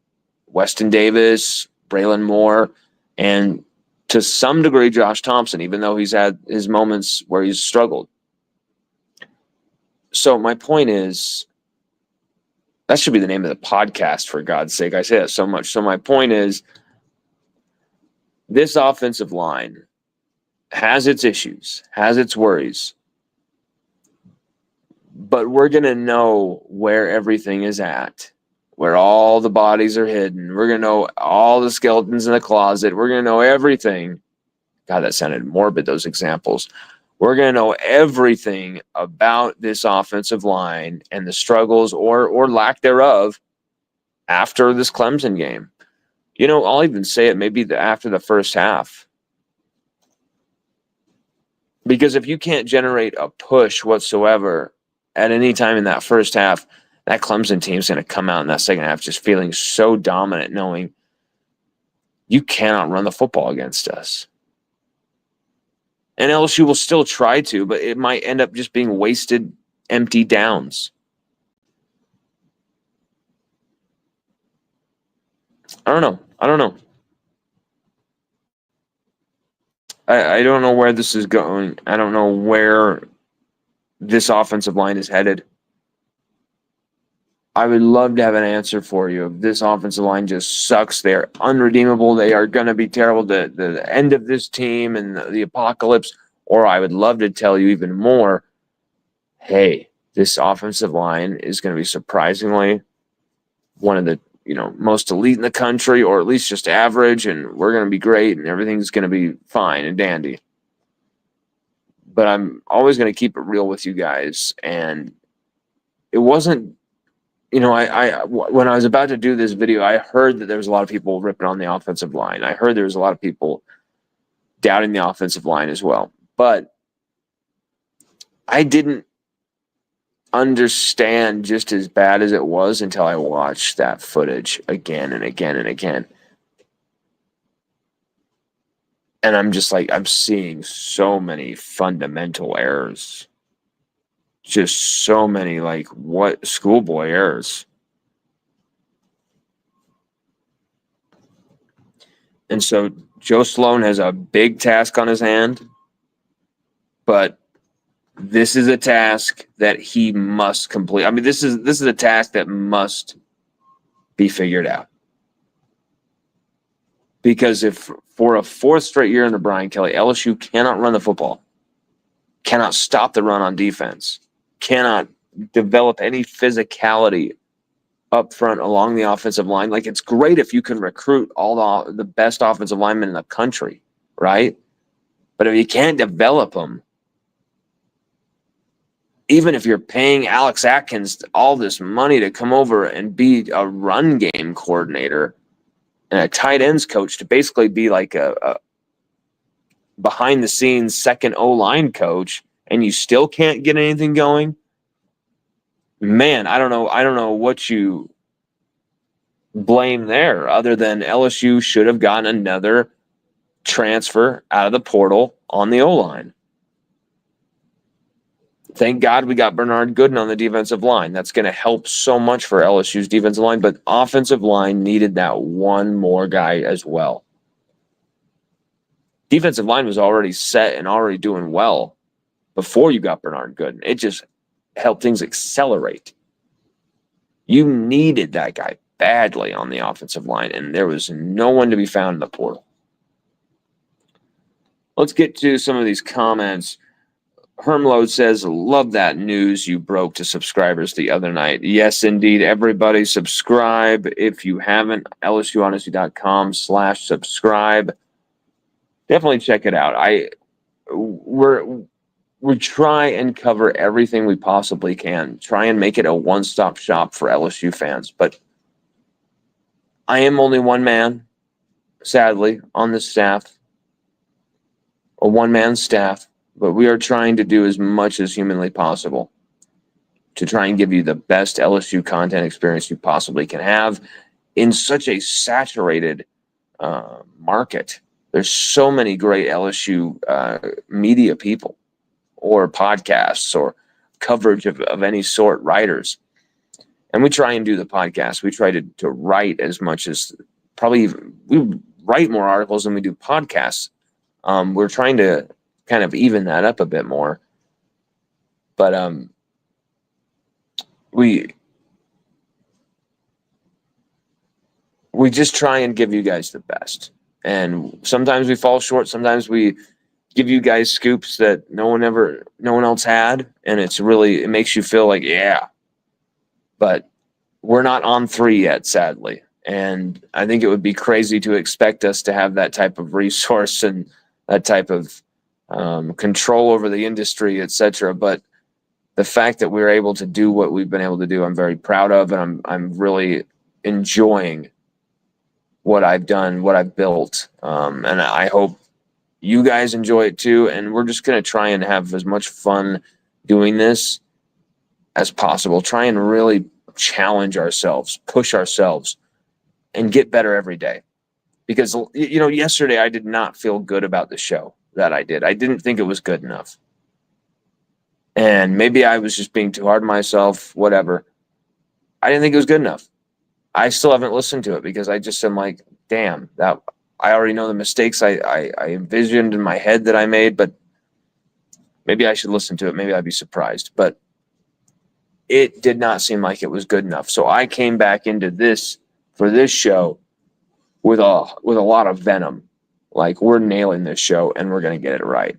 Weston Davis, Braylon Moore, and to some degree Josh Thompson, even though he's had his moments where he's struggled. So my point is, that should be the name of the podcast, for God's sake. I say that so much. So my point is, this offensive line has its issues, has its worries, but we're going to know where everything is at, where all the bodies are hidden. We're going to know all the skeletons in the closet. We're going to know everything. God, that sounded morbid, those examples. We're going to know everything about this offensive line and the struggles or lack thereof after this Clemson game. You know, I'll even say it maybe after the first half. Because if you can't generate a push whatsoever at any time in that first half, that Clemson team's going to come out in that second half just feeling so dominant, knowing you cannot run the football against us. And LSU will still try to, but it might end up just being wasted, empty downs. I don't know. I don't know where this is going. I don't know where this offensive line is headed. I would love to have an answer for you. If this offensive line just sucks, they're unredeemable, they are going to be terrible, the end of this team and the apocalypse, or I would love to tell you even more, hey, this offensive line is going to be surprisingly one of the most elite in the country, or at least just average, and we're going to be great and everything's going to be fine and dandy. But I'm always going to keep it real with you guys, and it wasn't, when I was about to do this video, I heard that there was a lot of people ripping on the offensive line. I heard there was a lot of people doubting the offensive line as well. But I didn't understand just as bad as it was until I watched that footage again and again and again. And I'm just like, I'm seeing so many fundamental errors. Just so many, like, what schoolboy errors. And so Joe Sloan has a big task on his hand, but this is a task that he must complete. I mean, this is a task that must be figured out. Because if for a fourth straight year under Brian Kelly, LSU cannot run the football, cannot stop the run on defense, cannot develop any physicality up front along the offensive line. Like, it's great if you can recruit all the best offensive linemen in the country, right? But if you can't develop them, even if you're paying Alex Atkins all this money to come over and be a run game coordinator and a tight ends coach to basically be like a behind the scenes second O-line coach, and you still can't get anything going, man, I don't know what you blame there, other than LSU should have gotten another transfer out of the portal on the O-line. Thank God we got Bernard Gooden on the defensive line. That's going to help so much for LSU's defensive line, but offensive line needed that one more guy as well. Defensive line was already set and already doing well before you got Bernard Gooden. It just helped things accelerate. You needed that guy badly on the offensive line, and there was no one to be found in the portal. Let's get to some of these comments. Hermlode says, love that news you broke to subscribers the other night. Yes, indeed. Everybody subscribe. If you haven't, LSUODYSSEY.com/subscribe. Definitely check it out. We try and cover everything we possibly can. Try and make it a one-stop shop for LSU fans. But I am only one man, sadly, on the staff, a one-man staff, but we are trying to do as much as humanly possible to try and give you the best LSU content experience you possibly can have in such a saturated market. There's so many great LSU media people or podcasts or coverage of any sort, writers. And we try and do the podcast. We try to write as much as we write more articles than we do podcasts. We're trying to kind of even that up a bit more. But we just try and give you guys the best. And sometimes we fall short. Sometimes we give you guys scoops that no one else had. And it makes you feel like, yeah. But we're not on 3 yet, sadly. And I think it would be crazy to expect us to have that type of resource and that type of control over the industry, etc. But the fact that we're able to do what we've been able to do, I'm very proud of, and I'm really enjoying what I've done, what I've built, and I hope you guys enjoy it too. And we're just going to try and have as much fun doing this as possible. Try and really challenge ourselves, push ourselves, and get better every day. Because, yesterday I did not feel good about the show that I did. I didn't think it was good enough. And maybe I was just being too hard on myself, whatever. I didn't think it was good enough. I still haven't listened to it because I just am like, damn, that I already know the mistakes I envisioned in my head that I made, but maybe I should listen to it. Maybe I'd be surprised. But it did not seem like it was good enough. So I came back into this for this show with a lot of venom. Like, we're nailing this show and we're going to get it right.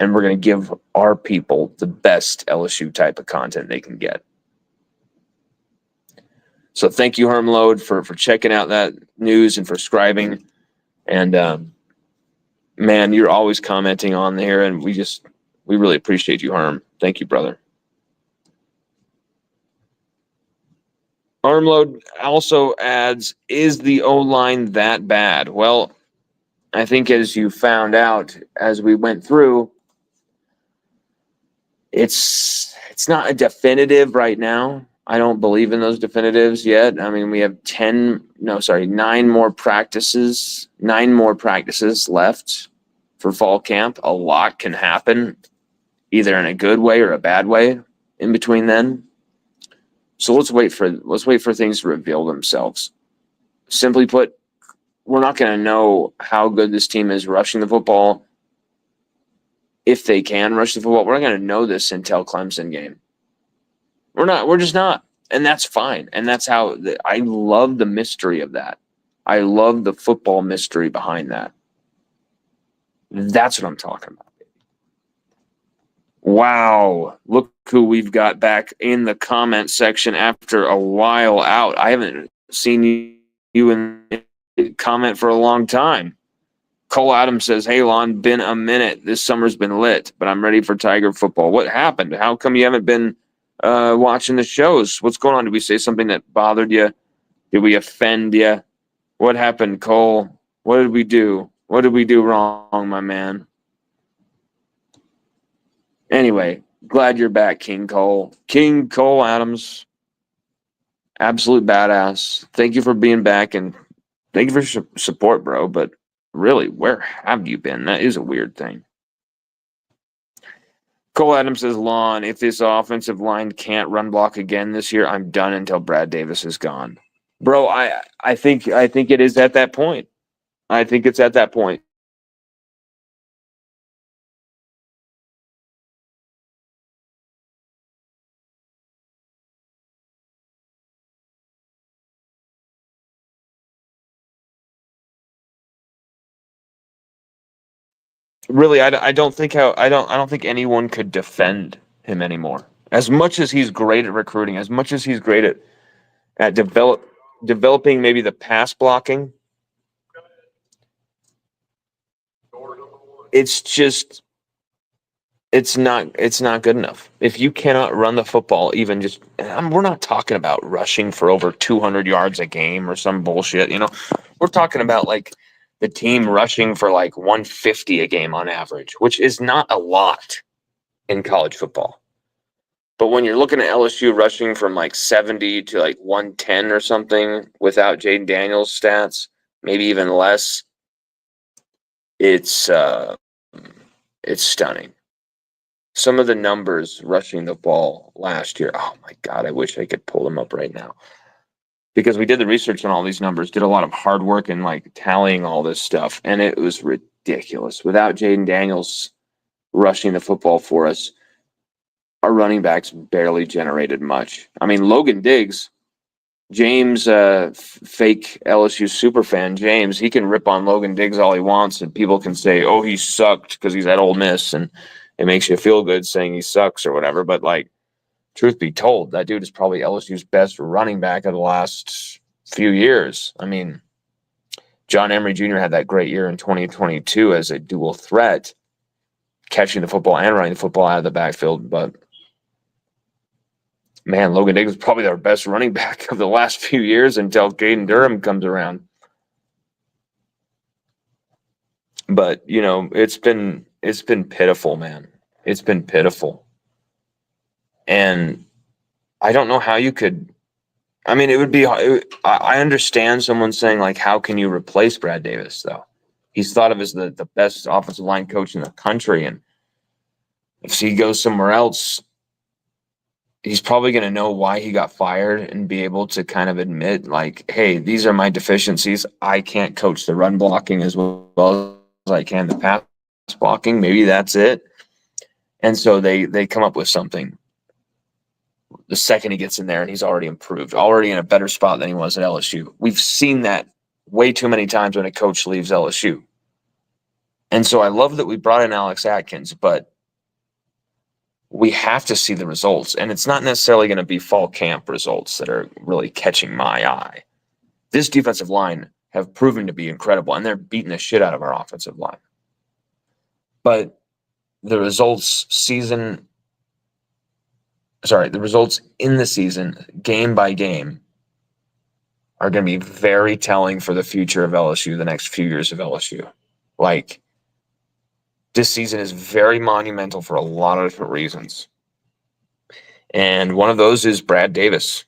And we're going to give our people the best LSU type of content they can get. So thank you, Hermload, for checking out that news and for scribing. And man, you're always commenting on there, and we really appreciate you, Herm. Thank you, brother. Hermload also adds, is the O-line that bad? Well, I think as you found out as we went through, it's not a definitive right now. I don't believe in those definitives yet. I mean, we have 9 more practices left for fall camp. A lot can happen, either in a good way or a bad way in between then. So let's wait for things to reveal themselves. Simply put, we're not going to know how good this team is rushing the football. If they can rush the football, we're not going to know this until Clemson game. We're just not. And that's fine. And that's how I love the mystery of that. I love the football mystery behind that. That's what I'm talking about. Wow. Look who we've got back in the comment section after a while out. I haven't seen you in the comment for a long time. Cole Adams says, hey, Lon, been a minute. This summer's been lit, but I'm ready for Tiger football. What happened? How come you haven't been watching the shows? What's going on? Did we say something that bothered you? Did we offend you? What happened, Cole? What did we do? What did we do wrong, my man? Anyway, glad you're back, King Cole. King Cole Adams. Absolute badass. Thank you for being back, and thank you for your support, bro. But really, where have you been? That is a weird thing. Cole Adams says, Lon, if this offensive line can't run block again this year, I'm done until Brad Davis is gone. Bro, I think it is at that point. I think it's at that point. Really, I don't think anyone could defend him anymore. As much as he's great at recruiting, as much as he's great at developing maybe the pass blocking, it's it's not good enough. If you cannot run the football, even just, we're not talking about rushing for over 200 yards a game or some bullshit. We're talking about like the team rushing for like 150 a game on average, which is not a lot in college football. But when you're looking at LSU rushing from like 70 to like 110 or something without Jaden Daniels stats, maybe even less, it's stunning. Some of the numbers rushing the ball last year, oh my God, I wish I could pull them up right now. Because we did the research on all these numbers, did a lot of hard work and like tallying all this stuff, and it was ridiculous. Without Jaden Daniels rushing the football for us, our running backs barely generated much. I mean, Logan Diggs, James, fake LSU superfan James, he can rip on Logan Diggs all he wants, and people can say, "Oh, he sucked" because he's at Ole Miss, and it makes you feel good saying he sucks or whatever. But like, truth be told, that dude is probably LSU's best running back of the last few years. I mean, John Emery Jr. had that great year in 2022 as a dual threat, catching the football and running the football out of the backfield, but man, Logan Diggs is probably our best running back of the last few years until Caden Durham comes around. But it's been pitiful, man. It's been pitiful, and I don't know how you could. I mean, it would be. I understand someone saying like, "How can you replace Brad Davis?" Though he's thought of as the best offensive line coach in the country, and if he goes somewhere else, he's probably going to know why he got fired and be able to kind of admit, like, hey, these are my deficiencies. I can't coach the run blocking as well as I can the pass blocking. Maybe that's it. And so they come up with something the second he gets in there, and he's already improved, already in a better spot than he was at LSU. We've seen that way too many times when a coach leaves LSU. And so I love that we brought in Alex Atkins, but we have to see the results, and it's not necessarily going to be fall camp results that are really catching my eye. This defensive line have proven to be incredible, and they're beating the shit out of our offensive line. But the results in the season, game by game, are going to be very telling for the future of LSU, the next few years of LSU. Like, this season is very monumental for a lot of different reasons. And one of those is Brad Davis.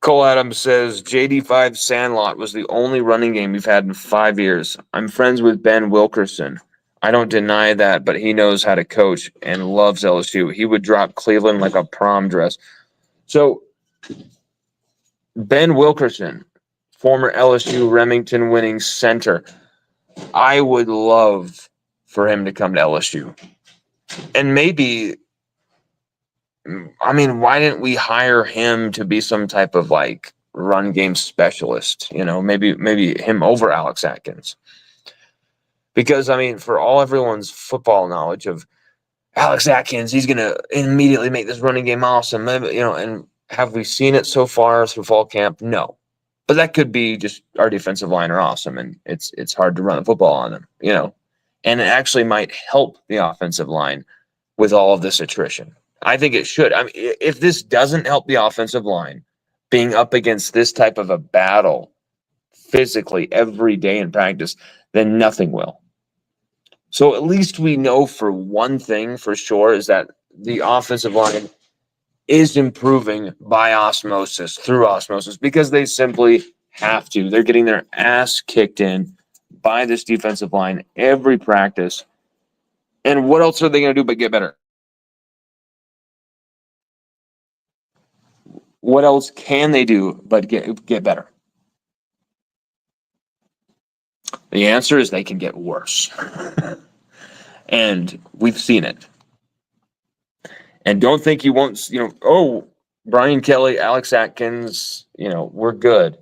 Cole Adams says, JD5 Sandlot was the only running game we've had in 5 years. I'm friends with Ben Wilkerson. I don't deny that, but he knows how to coach and loves LSU. He would drop Cleveland like a prom dress. So, Ben Wilkerson, former LSU Remington winning center, I would love for him to come to LSU. And maybe, I mean, why didn't we hire him to be some type of like run game specialist? Maybe him over Alex Atkins. Because, I mean, for all everyone's football knowledge of Alex Atkins, he's going to immediately make this running game awesome. And have we seen it so far through fall camp? No. But that could be just our defensive line are awesome, and it's hard to run the football on them, And it actually might help the offensive line with all of this attrition. I think it should. I mean, if this doesn't help the offensive line being up against this type of a battle physically every day in practice, then nothing will. So at least we know for one thing for sure is that the offensive line is improving by osmosis, through osmosis, because they simply have to. They're getting their ass kicked in by this defensive line every practice. And what else are they going to do but get better? What else can they do but get better? The answer is they can get worse. And we've seen it. And don't think you won't, Brian Kelly, Alex Atkins, we're good.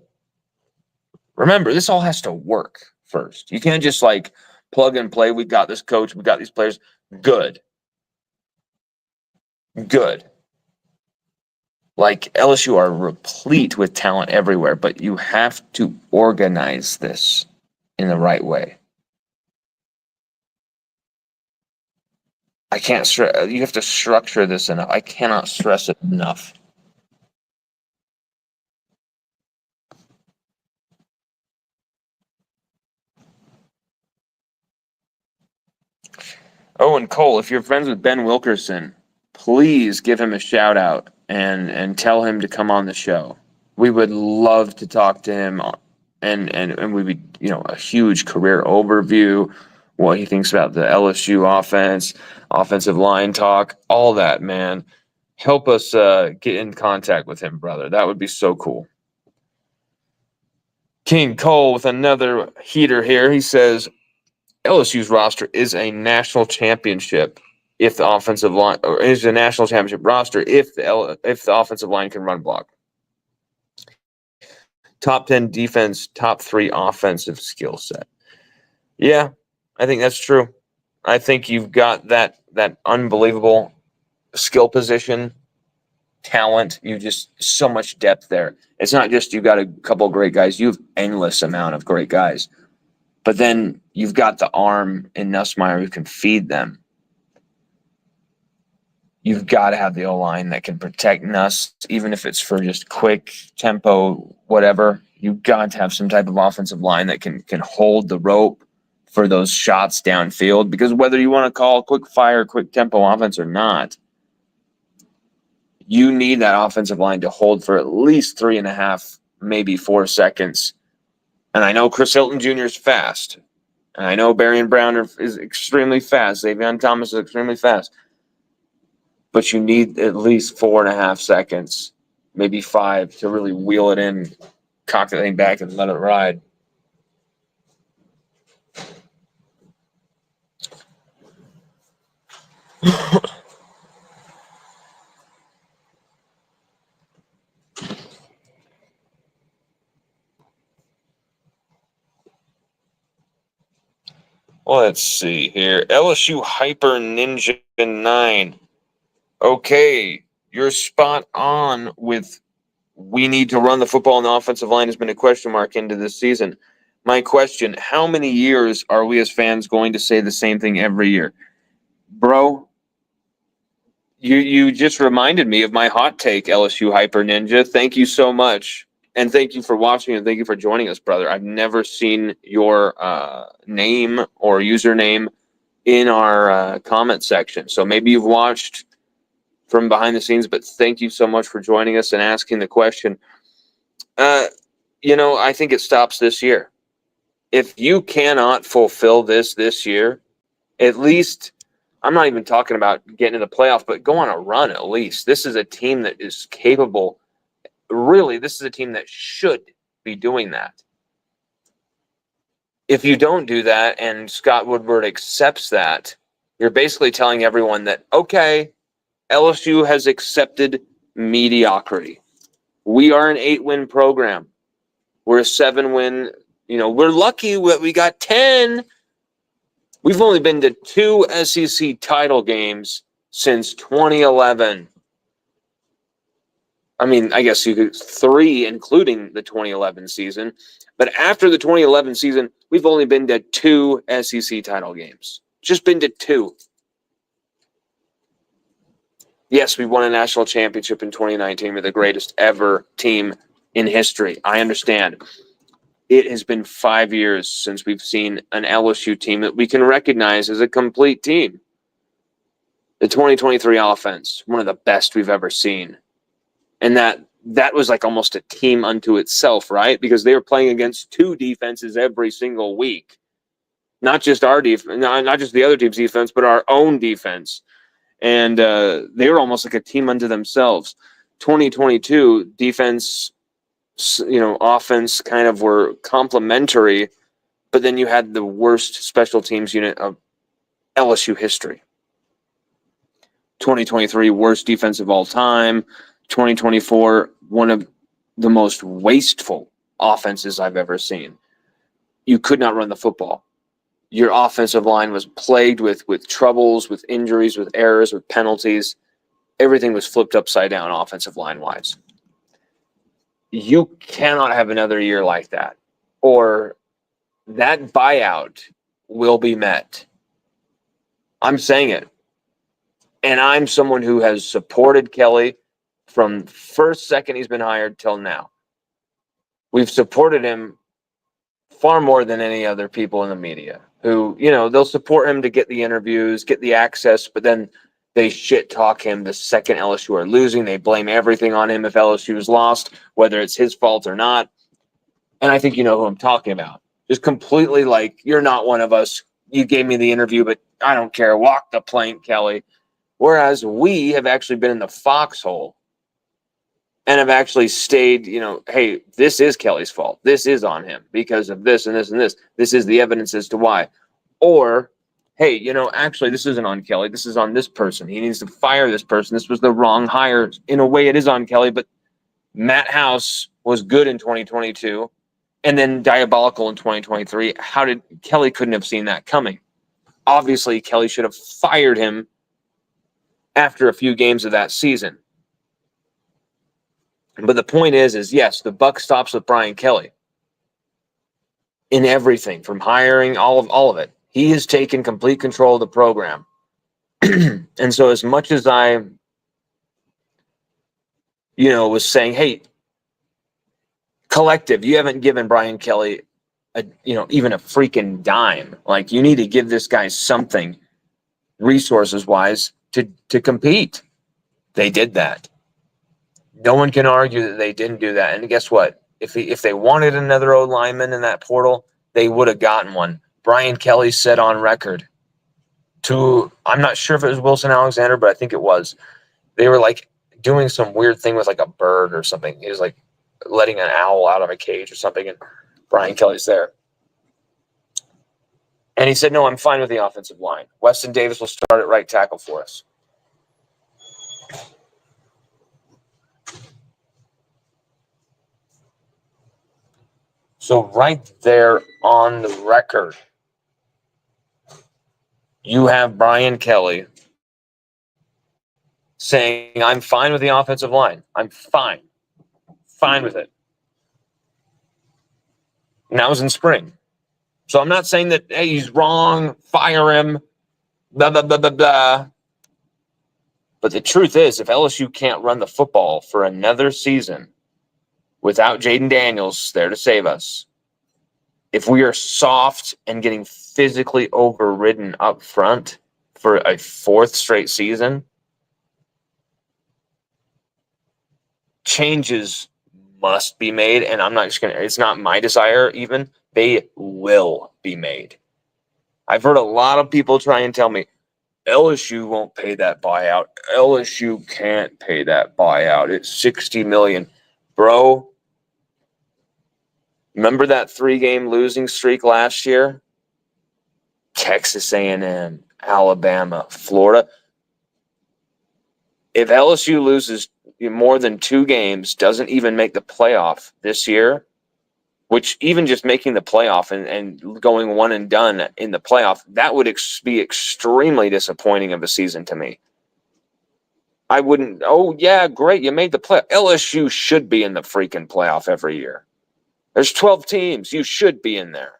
Remember, this all has to work first. You can't just like plug and play. We got this coach. We got these players. Good. Like LSU are replete with talent everywhere, but you have to organize this. in the right way. I can't stress. You have to structure this enough. I cannot stress it enough. Oh, and Cole, if you're friends with Ben Wilkerson, please give him a shout out and tell him to come on the show. We would love to talk to him, and we would, a huge career overview, what he thinks about the LSU offense, offensive line talk, all that, man. Help us get in contact with him, brother. That would be so cool. King Cole with another heater here. He says LSU's roster is a national championship if the offensive line, or is a national championship roster if the offensive line can run block. Top 10 defense, top 3 offensive skill set. Yeah, I think that's true. I think you've got that unbelievable skill position talent. You just so much depth there. It's not just you got a couple of great guys. You have endless amount of great guys. But then you've got the arm in Nussmeier who can feed them. You've got to have the O-line that can protect Nuss, even if it's for just quick tempo, whatever. You've got to have some type of offensive line that can hold the rope for those shots downfield. Because whether you want to call quick fire, quick tempo offense or not, you need that offensive line to hold for at least 3.5, maybe 4 seconds. And I know Chris Hilton Jr. is fast. And I know Barian Brown is extremely fast. Xavier Thomas is extremely fast. But you need at least 4.5 seconds, maybe 5, to really wheel it in, cock the thing back, and let it ride. Let's see here. LSU Hyper Ninja 9. Okay, you're spot on with we need to run the football on the offensive line has been a question mark into this season. My question, how many years are we as fans going to say the same thing every year? Bro, you just reminded me of my hot take, LSU Hyper Ninja. Thank you so much. And thank you for watching and thank you for joining us, brother. I've never seen your name or username in our comment section. So maybe you've watched from behind the scenes, but thank you so much for joining us and asking the question. I think it stops this year. If you cannot fulfill this year, at least, I'm not even talking about getting in the playoff, but go on a run at least. This is a team that is capable. Really, this is a team that should be doing that. If you don't do that and Scott Woodward accepts that, you're basically telling everyone that, okay, LSU has accepted mediocrity. We are an 8-win program. We're a 7-win. We're lucky that we got 10. We've only been to 2 SEC title games since 2011. I mean, I guess you could 3, including the 2011 season. But after the 2011 season, we've only been to 2 SEC title games. Just been to 2. Yes, we won a national championship in 2019. We're the greatest ever team in history. I understand. It has been 5 years since we've seen an LSU team that we can recognize as a complete team. The 2023 offense, one of the best we've ever seen. And that was like almost a team unto itself, right? Because they were playing against 2 defenses every single week. Not just our defense, not just the other team's defense, but our own defense. And they were almost like a team unto themselves. 2022 defense, offense kind of were complementary, but then you had the worst special teams unit of LSU history. 2023 worst defense of all time. 2024 one of the most wasteful offenses I've ever seen. You could not run the football. Your offensive line was plagued with troubles, with injuries, with errors, with penalties. Everything was flipped upside down offensive line-wise. You cannot have another year like that, or that buyout will be met. I'm saying it. And I'm someone who has supported Kelly from first second he's been hired till now. We've supported him far more than any other people in the media who, they'll support him to get the interviews, get the access, but then they shit talk him the second LSU are losing. They blame everything on him if LSU is lost, whether it's his fault or not. And I think you know who I'm talking about. Just completely like, you're not one of us. You gave me the interview, but I don't care. Walk the plank, Kelly. Whereas we have actually been in the foxhole and have actually stayed, hey, this is Kelly's fault. This is on him because of this and this and this. This is the evidence as to why. Or, hey, actually, this isn't on Kelly. This is on this person. He needs to fire this person. This was the wrong hire. In a way, it is on Kelly, but Matt House was good in 2022 and then diabolical in 2023. Kelly couldn't have seen that coming? Obviously, Kelly should have fired him after a few games of that season. But the point is yes, the buck stops with Brian Kelly in everything from hiring, all of it. He has taken complete control of the program. And so as much as I, was saying, hey, collective, you haven't given Brian Kelly even a freaking dime. Like, you need to give this guy something resources wise to compete. They did that. No one can argue that they didn't do that. And guess what? If they wanted another O lineman in that portal, they would have gotten one. Brian Kelly said on record I'm not sure if it was Wilson Alexander, but I think it was. They were like doing some weird thing with like a bird or something. He was like letting an owl out of a cage or something, and Brian Kelly's there. And he said, no, I'm fine with the offensive line. Weston Davis will start at right tackle for us. So right there on the record, you have Brian Kelly saying, I'm fine with the offensive line. I'm fine. Fine with it. And that was in spring. So I'm not saying that, hey, he's wrong, fire him, blah, blah, blah, blah, blah. But the truth is, if LSU can't run the football for another season without Jaden Daniels there to save us, if we are soft and getting physically overridden up front for a fourth straight season, changes must be made. And I'm not just going to, it's not my desire even. They will be made. I've heard a lot of people try and tell me, LSU won't pay that buyout. LSU can't pay that buyout. It's $60 million. Bro, remember that 3-game losing streak last year? Texas A&M, Alabama, Florida. If LSU loses more than 2 games, doesn't even make the playoff this year, which even just making the playoff and going one and done in the playoff, that would be extremely disappointing of a season to me. I wouldn't, oh, yeah, great, you made the playoff. LSU should be in the freaking playoff every year. There's 12 teams. You should be in there.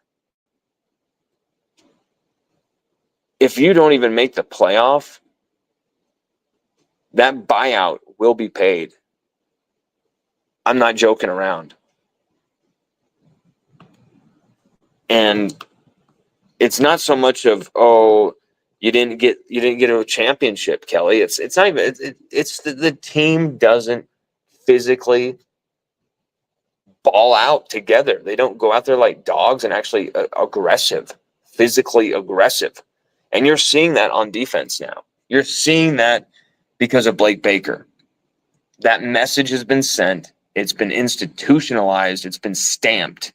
If you don't even make the playoff, that buyout will be paid. I'm not joking around. And it's not so much of, oh, you didn't get a championship, Kelly. It's not even. It's the team doesn't physically ball out together. They don't go out there like dogs and actually physically aggressive. And you're seeing that on defense now. You're seeing that because of Blake Baker. That message has been sent. It's been institutionalized. It's been stamped.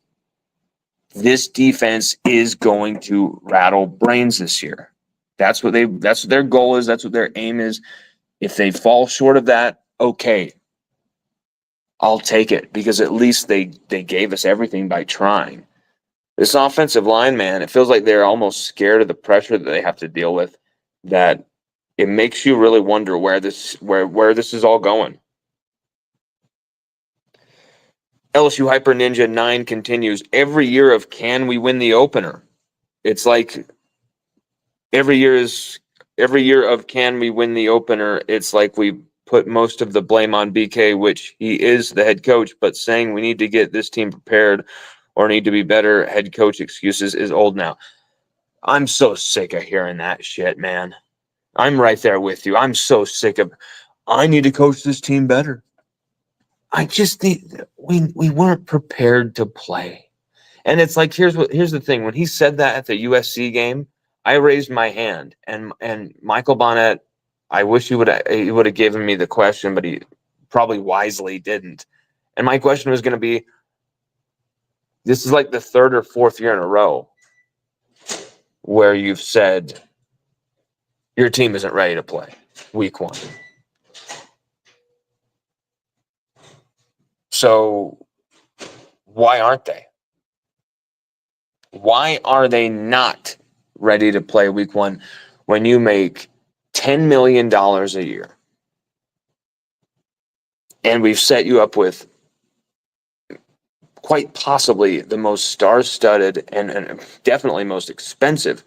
This defense is going to rattle brains this year. That's what their goal is. That's what their aim is. If they fall short of that, okay. I'll take it because at least they gave us everything by trying. This offensive line, man, it feels like they're almost scared of the pressure that they have to deal with, that it makes you really wonder where this is all going. LSU Hyper Ninja 9 continues. Every year of can we win the opener? It's like every year of can we win the opener? It's like we put most of the blame on BK, which he is the head coach, but saying we need to get this team prepared or need to be better head coach excuses is old now. I'm so sick of hearing that shit, man. I'm right there with you. I'm so sick of I need to coach this team better. I just think we weren't prepared to play. And it's like here's the thing. When he said that at the USC game, I raised my hand and Michael Bonnet, I wish he would have given me the question, but he probably wisely didn't. And my question was going to be, this is like the third or fourth year in a row where you've said your team isn't ready to play week one. So why aren't they? Why are they not ready to play week one when you make $10 million a year? And we've set you up with quite possibly the most star-studded and definitely most expensive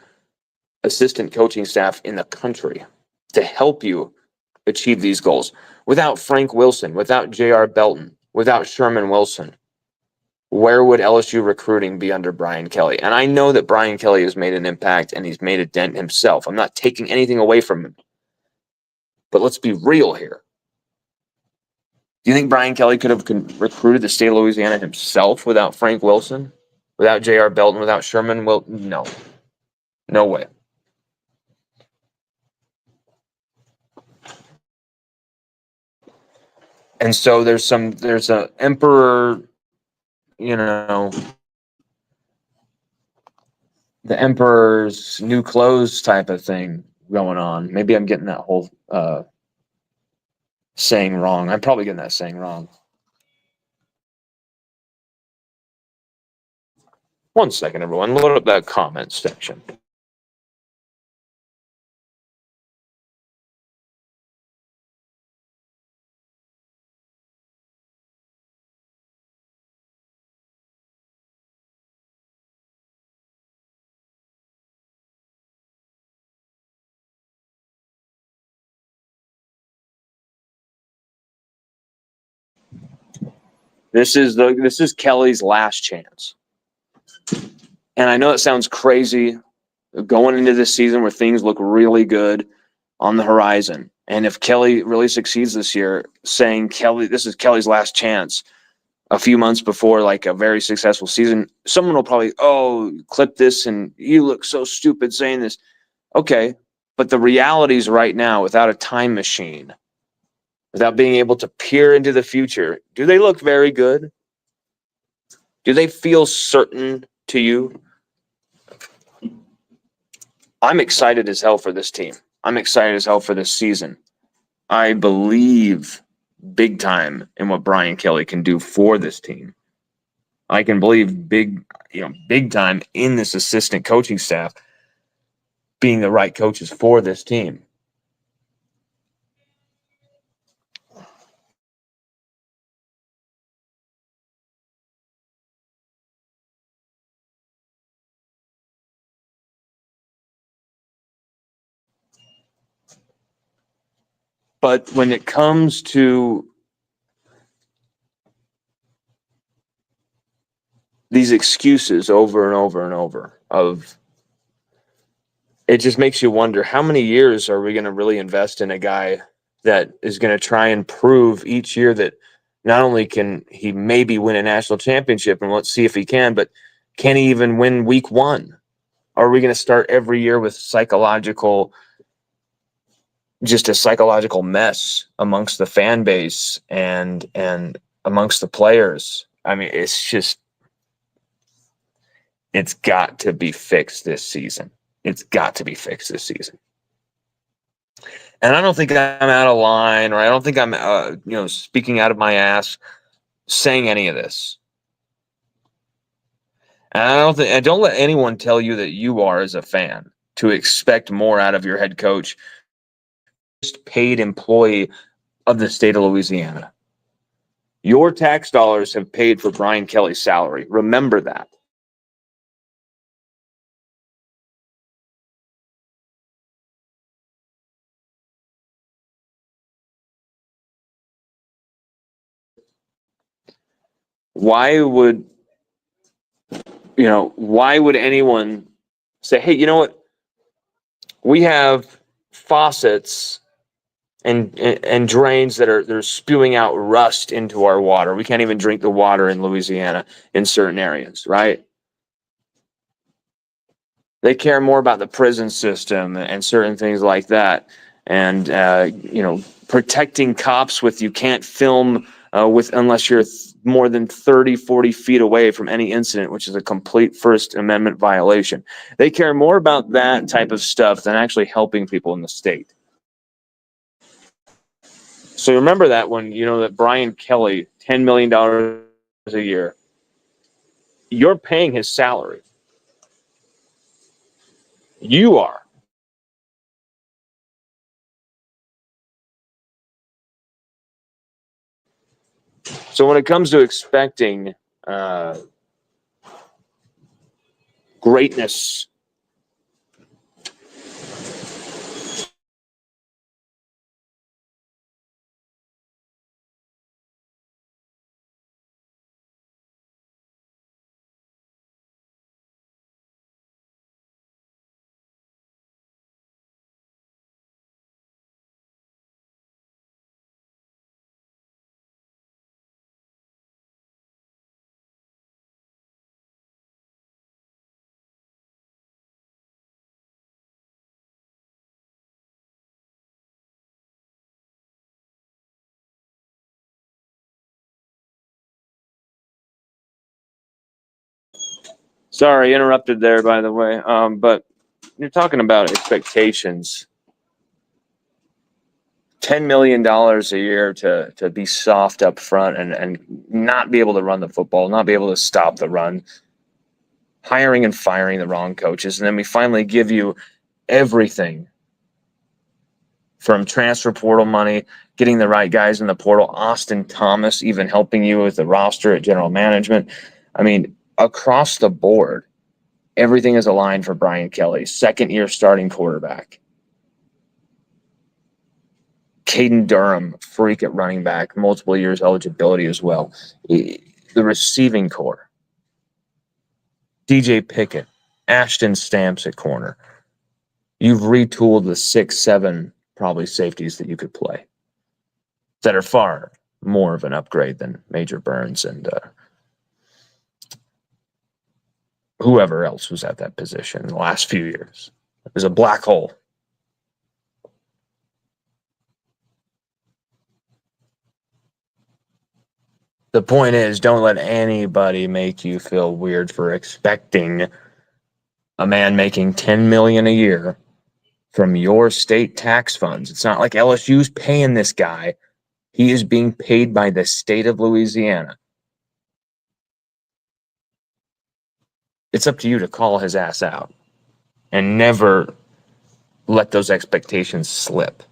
assistant coaching staff in the country to help you achieve these goals. Without Frank Wilson, without J.R. Belton, without Sherman Wilson, where would LSU recruiting be under Brian Kelly? And I know that Brian Kelly has made an impact and he's made a dent himself. I'm not taking anything away from him. But let's be real here. Do you think Brian Kelly could have recruited the state of Louisiana himself without Frank Wilson, without J.R. Belton, without Sherman? Well, no. No way. And so there's a emperor, the emperor's new clothes type of thing going on. Maybe I'm getting that whole saying wrong. I'm probably getting that saying wrong. One second, everyone. Load up that comment section. This is Kelly's last chance. And I know it sounds crazy going into this season where things look really good on the horizon. And if Kelly really succeeds this year, saying this is Kelly's last chance a few months before like a very successful season, someone will probably, clip this and you look so stupid saying this. Okay, but the realities right now, without a time machine, without being able to peer into the future, do they look very good? Do they feel certain to you? I'm excited as hell for this team. I'm excited as hell for this season. I believe big time in what Brian Kelly can do for this team. I can believe big time in this assistant coaching staff being the right coaches for this team. But when it comes to these excuses over and over and over it just makes you wonder, how many years are we going to really invest in a guy that is going to try and prove each year that not only can he maybe win a national championship, and let's see if he can, but can he even win week one? Are we going to start every year with just a psychological mess amongst the fan base and amongst the players? I mean, it's got to be fixed this season. It's got to be fixed this season. And I don't think I'm out of line, or I don't think I'm, speaking out of my ass saying any of this. And don't let anyone tell you that you are, as a fan, to expect more out of your head coach, just paid employee of the state of Louisiana. Your tax dollars have paid for Brian Kelly's salary. Remember that. Why would anyone say, hey, you know what? We have faucets and drains that they're spewing out rust into our water. We can't even drink the water in Louisiana in certain areas, right? They care more about the prison system and certain things like that. And, protecting cops with you can't film with unless you're more than 30, 40 feet away from any incident, which is a complete First Amendment violation. They care more about that type of stuff than actually helping people in the state. So remember that when that Brian Kelly, $10 million a year, you're paying his salary. You are. So when it comes to expecting greatness, sorry, interrupted there, by the way. But you're talking about expectations. $10 million a year to be soft up front and not be able to run the football, not be able to stop the run, hiring and firing the wrong coaches. And then we finally give you everything from transfer portal money, getting the right guys in the portal, Austin Thomas even helping you with the roster at general management. I mean, across the board, everything is aligned for Brian Kelly, second-year starting quarterback. Caden Durham, freak at running back, multiple years eligibility as well. The receiving core. DJ Pickett, Ashton Stamps at corner. You've retooled the 6-7 probably safeties that you could play that are far more of an upgrade than Major Burns and whoever else was at that position in the last few years. It was a black hole. The point is, don't let anybody make you feel weird for expecting a man making $10 million a year from your state tax funds. It's not like LSU's paying this guy. He is being paid by the state of Louisiana. It's up to you to call his ass out and never let those expectations slip.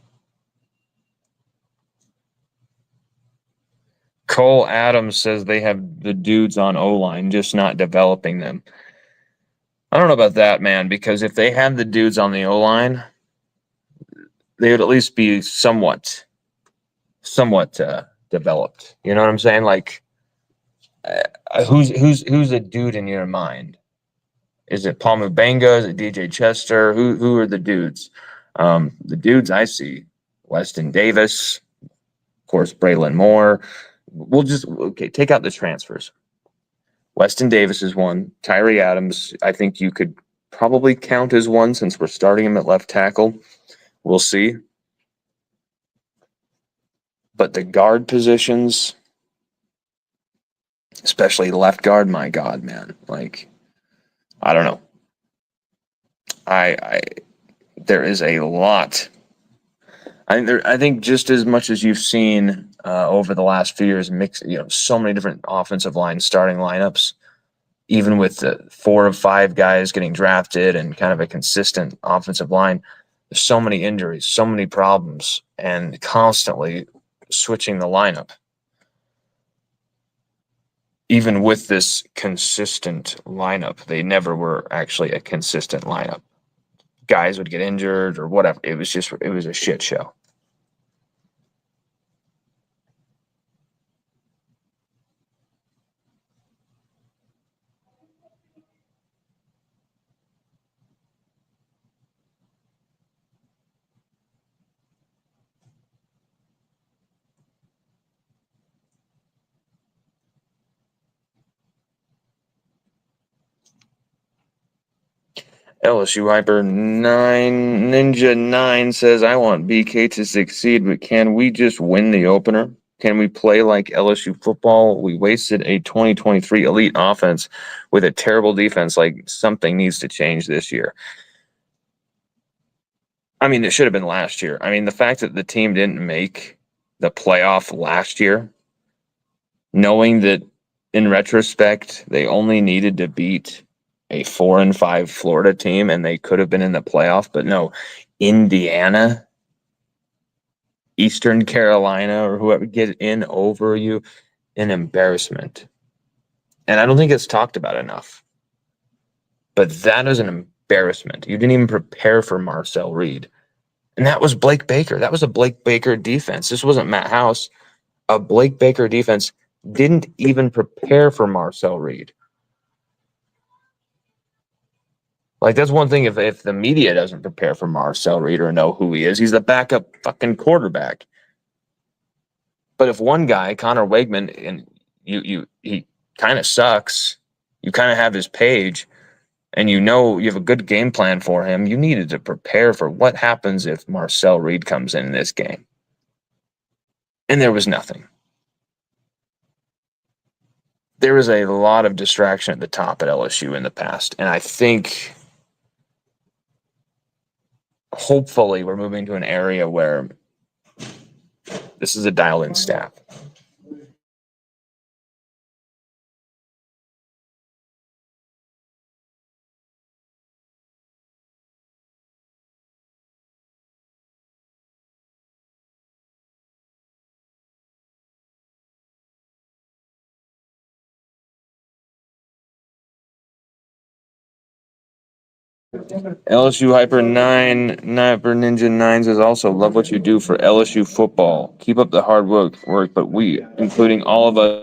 Cole Adams says they have the dudes on O-line, just not developing them. I don't know about that, man, because if they had the dudes on the O-line, they would at least be somewhat developed. You know what I'm saying? Like, who's a dude in your mind? Is it Paul Mubenga? Is it DJ Chester? Who are the dudes? The dudes I see: Weston Davis, of course, Braylon Moore. Take out the transfers. Weston Davis is one. Tyree Adams, I think you could probably count as one since we're starting him at left tackle. We'll see. But the guard positions, especially left guard, my God, man. Like, I don't know. There is a lot. I think just as much as you've seen over the last few years, so many different offensive line starting lineups, even with the 4 of 5 guys getting drafted and kind of a consistent offensive line. There's so many injuries, so many problems, and constantly switching the lineup. even with this consistent lineup, they never were actually a consistent lineup. Guys would get injured or whatever. It was a shit show. LSU Hyper 9 Ninja 9 says, I want BK to succeed, but can we just win the opener? Can we play like LSU football? We wasted a 2023 elite offense with a terrible defense. Like, something needs to change this year. I mean, it should have been last year. I mean, the fact that the team didn't make the playoff last year, knowing that in retrospect, they only needed to beat a 4-5 Florida team and they could have been in the playoff, but no, Indiana, Eastern Carolina, or whoever get in over you, an embarrassment. And I don't think it's talked about enough. But that is an embarrassment. You didn't even prepare for Marcel Reed. And that was Blake Baker. That was a Blake Baker defense. This wasn't Matt House. A Blake Baker defense didn't even prepare for Marcel Reed. Like, that's one thing if the media doesn't prepare for Marcel Reed or know who he is. He's the backup fucking quarterback. But if one guy, Connor Wegman, and he kind of sucks, you kind of have his page, and you know you have a good game plan for him, you needed to prepare for what happens if Marcel Reed comes in this game. And there was nothing. There was a lot of distraction at the top at LSU in the past, and I think hopefully we're moving to an area where this is a dialed-in staff. LSU Hyper 9, Hyper Ninja 9 says also, love what you do for LSU football. Keep up the hard work, but we, including all of us,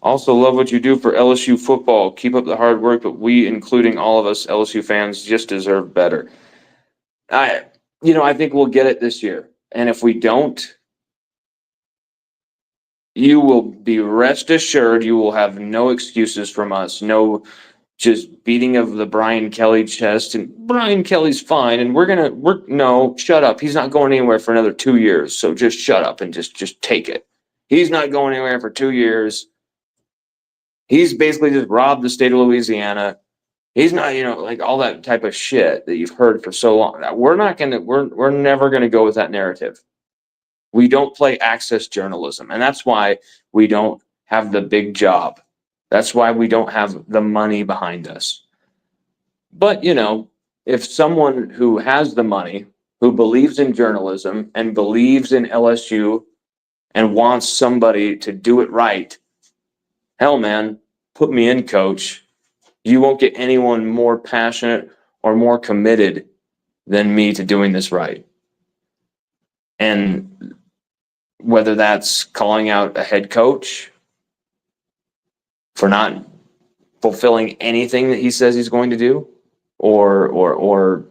also love what you do for LSU football. Keep up the hard work, but we, including all of us LSU fans, just deserve better. I think we'll get it this year. And if we don't, you will be rest assured you will have no excuses from us. No just beating of the Brian Kelly chest, and Brian Kelly's fine, and no, shut up. He's not going anywhere for another 2 years. So just shut up and just take it. He's not going anywhere for 2 years. He's basically just robbed the state of Louisiana. He's not, like all that type of shit that you've heard for so long. We're never gonna go with that narrative. We don't play access journalism, and that's why we don't have the big job. That's why we don't have the money behind us. But, if someone who has the money, who believes in journalism and believes in LSU and wants somebody to do it right, hell, man, put me in, coach. You won't get anyone more passionate or more committed than me to doing this right. And whether that's calling out a head coach for not fulfilling anything that he says he's going to do, or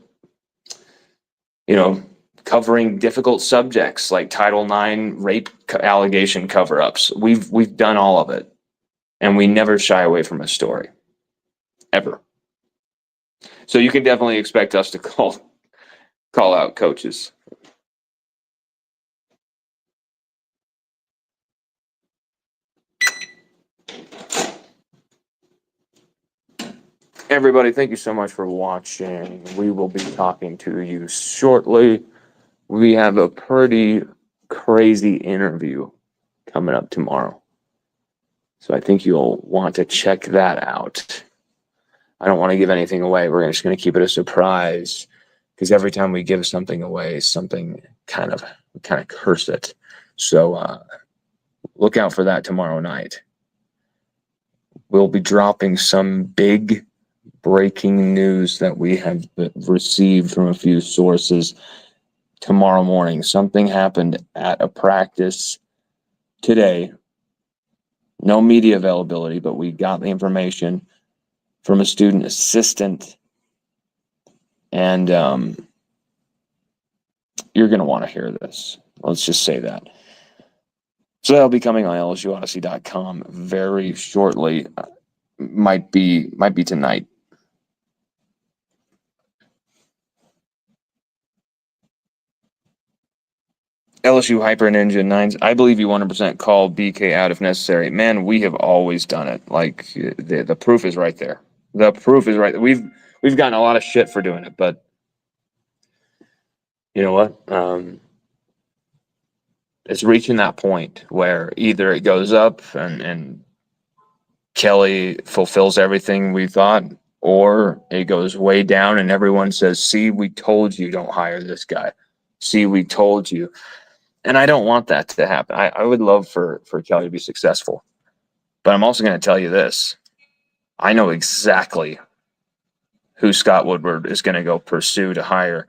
covering difficult subjects like Title IX rape allegation cover-ups. We've done all of it, and we never shy away from a story, ever. So you can definitely expect us to call out coaches. Everybody, thank you so much for watching. We will be talking to you shortly. We have a pretty crazy interview coming up tomorrow. So I think you'll want to check that out. I don't want to give anything away. We're just going to keep it a surprise, because every time we give something away, something kind of curse it. So look out for that tomorrow night. We'll be dropping some big breaking news that we have received from a few sources tomorrow morning. Something happened at a practice today. No media availability, but we got the information from a student assistant, and you're going to want to hear this. Let's just say that. So that'll be coming on LSUODYSSEY.com very shortly. Might be tonight. LSU Hyper Ninja 9s. I believe you 100% call BK out if necessary. Man, we have always done it. Like, the proof is right there. The proof is right there. We've gotten a lot of shit for doing it, but you know what? It's reaching that point where either it goes up and Kelly fulfills everything we thought, or it goes way down and everyone says, see, we told you don't hire this guy. See, we told you. And I don't want that to happen. I would love for Kelly to be successful. But I'm also going to tell you this. I know exactly who Scott Woodward is going to go pursue to hire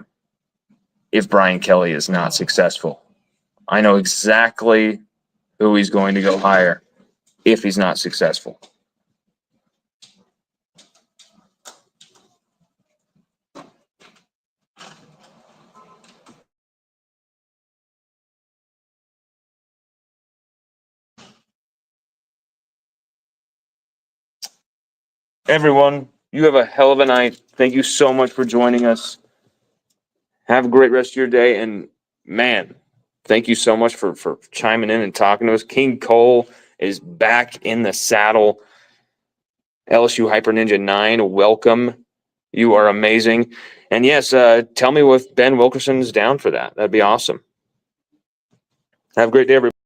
if Brian Kelly is not successful. I know exactly who he's going to go hire if he's not successful. Everyone, you have a hell of a night. Thank you so much for joining us. Have a great rest of your day. And man, thank you so much for chiming in and talking to us. King Cole is back in the saddle. LSU Hyper Ninja 9, welcome. You are amazing. And yes, tell me if Ben Wilkerson's down for that. That'd be awesome. Have a great day, everybody.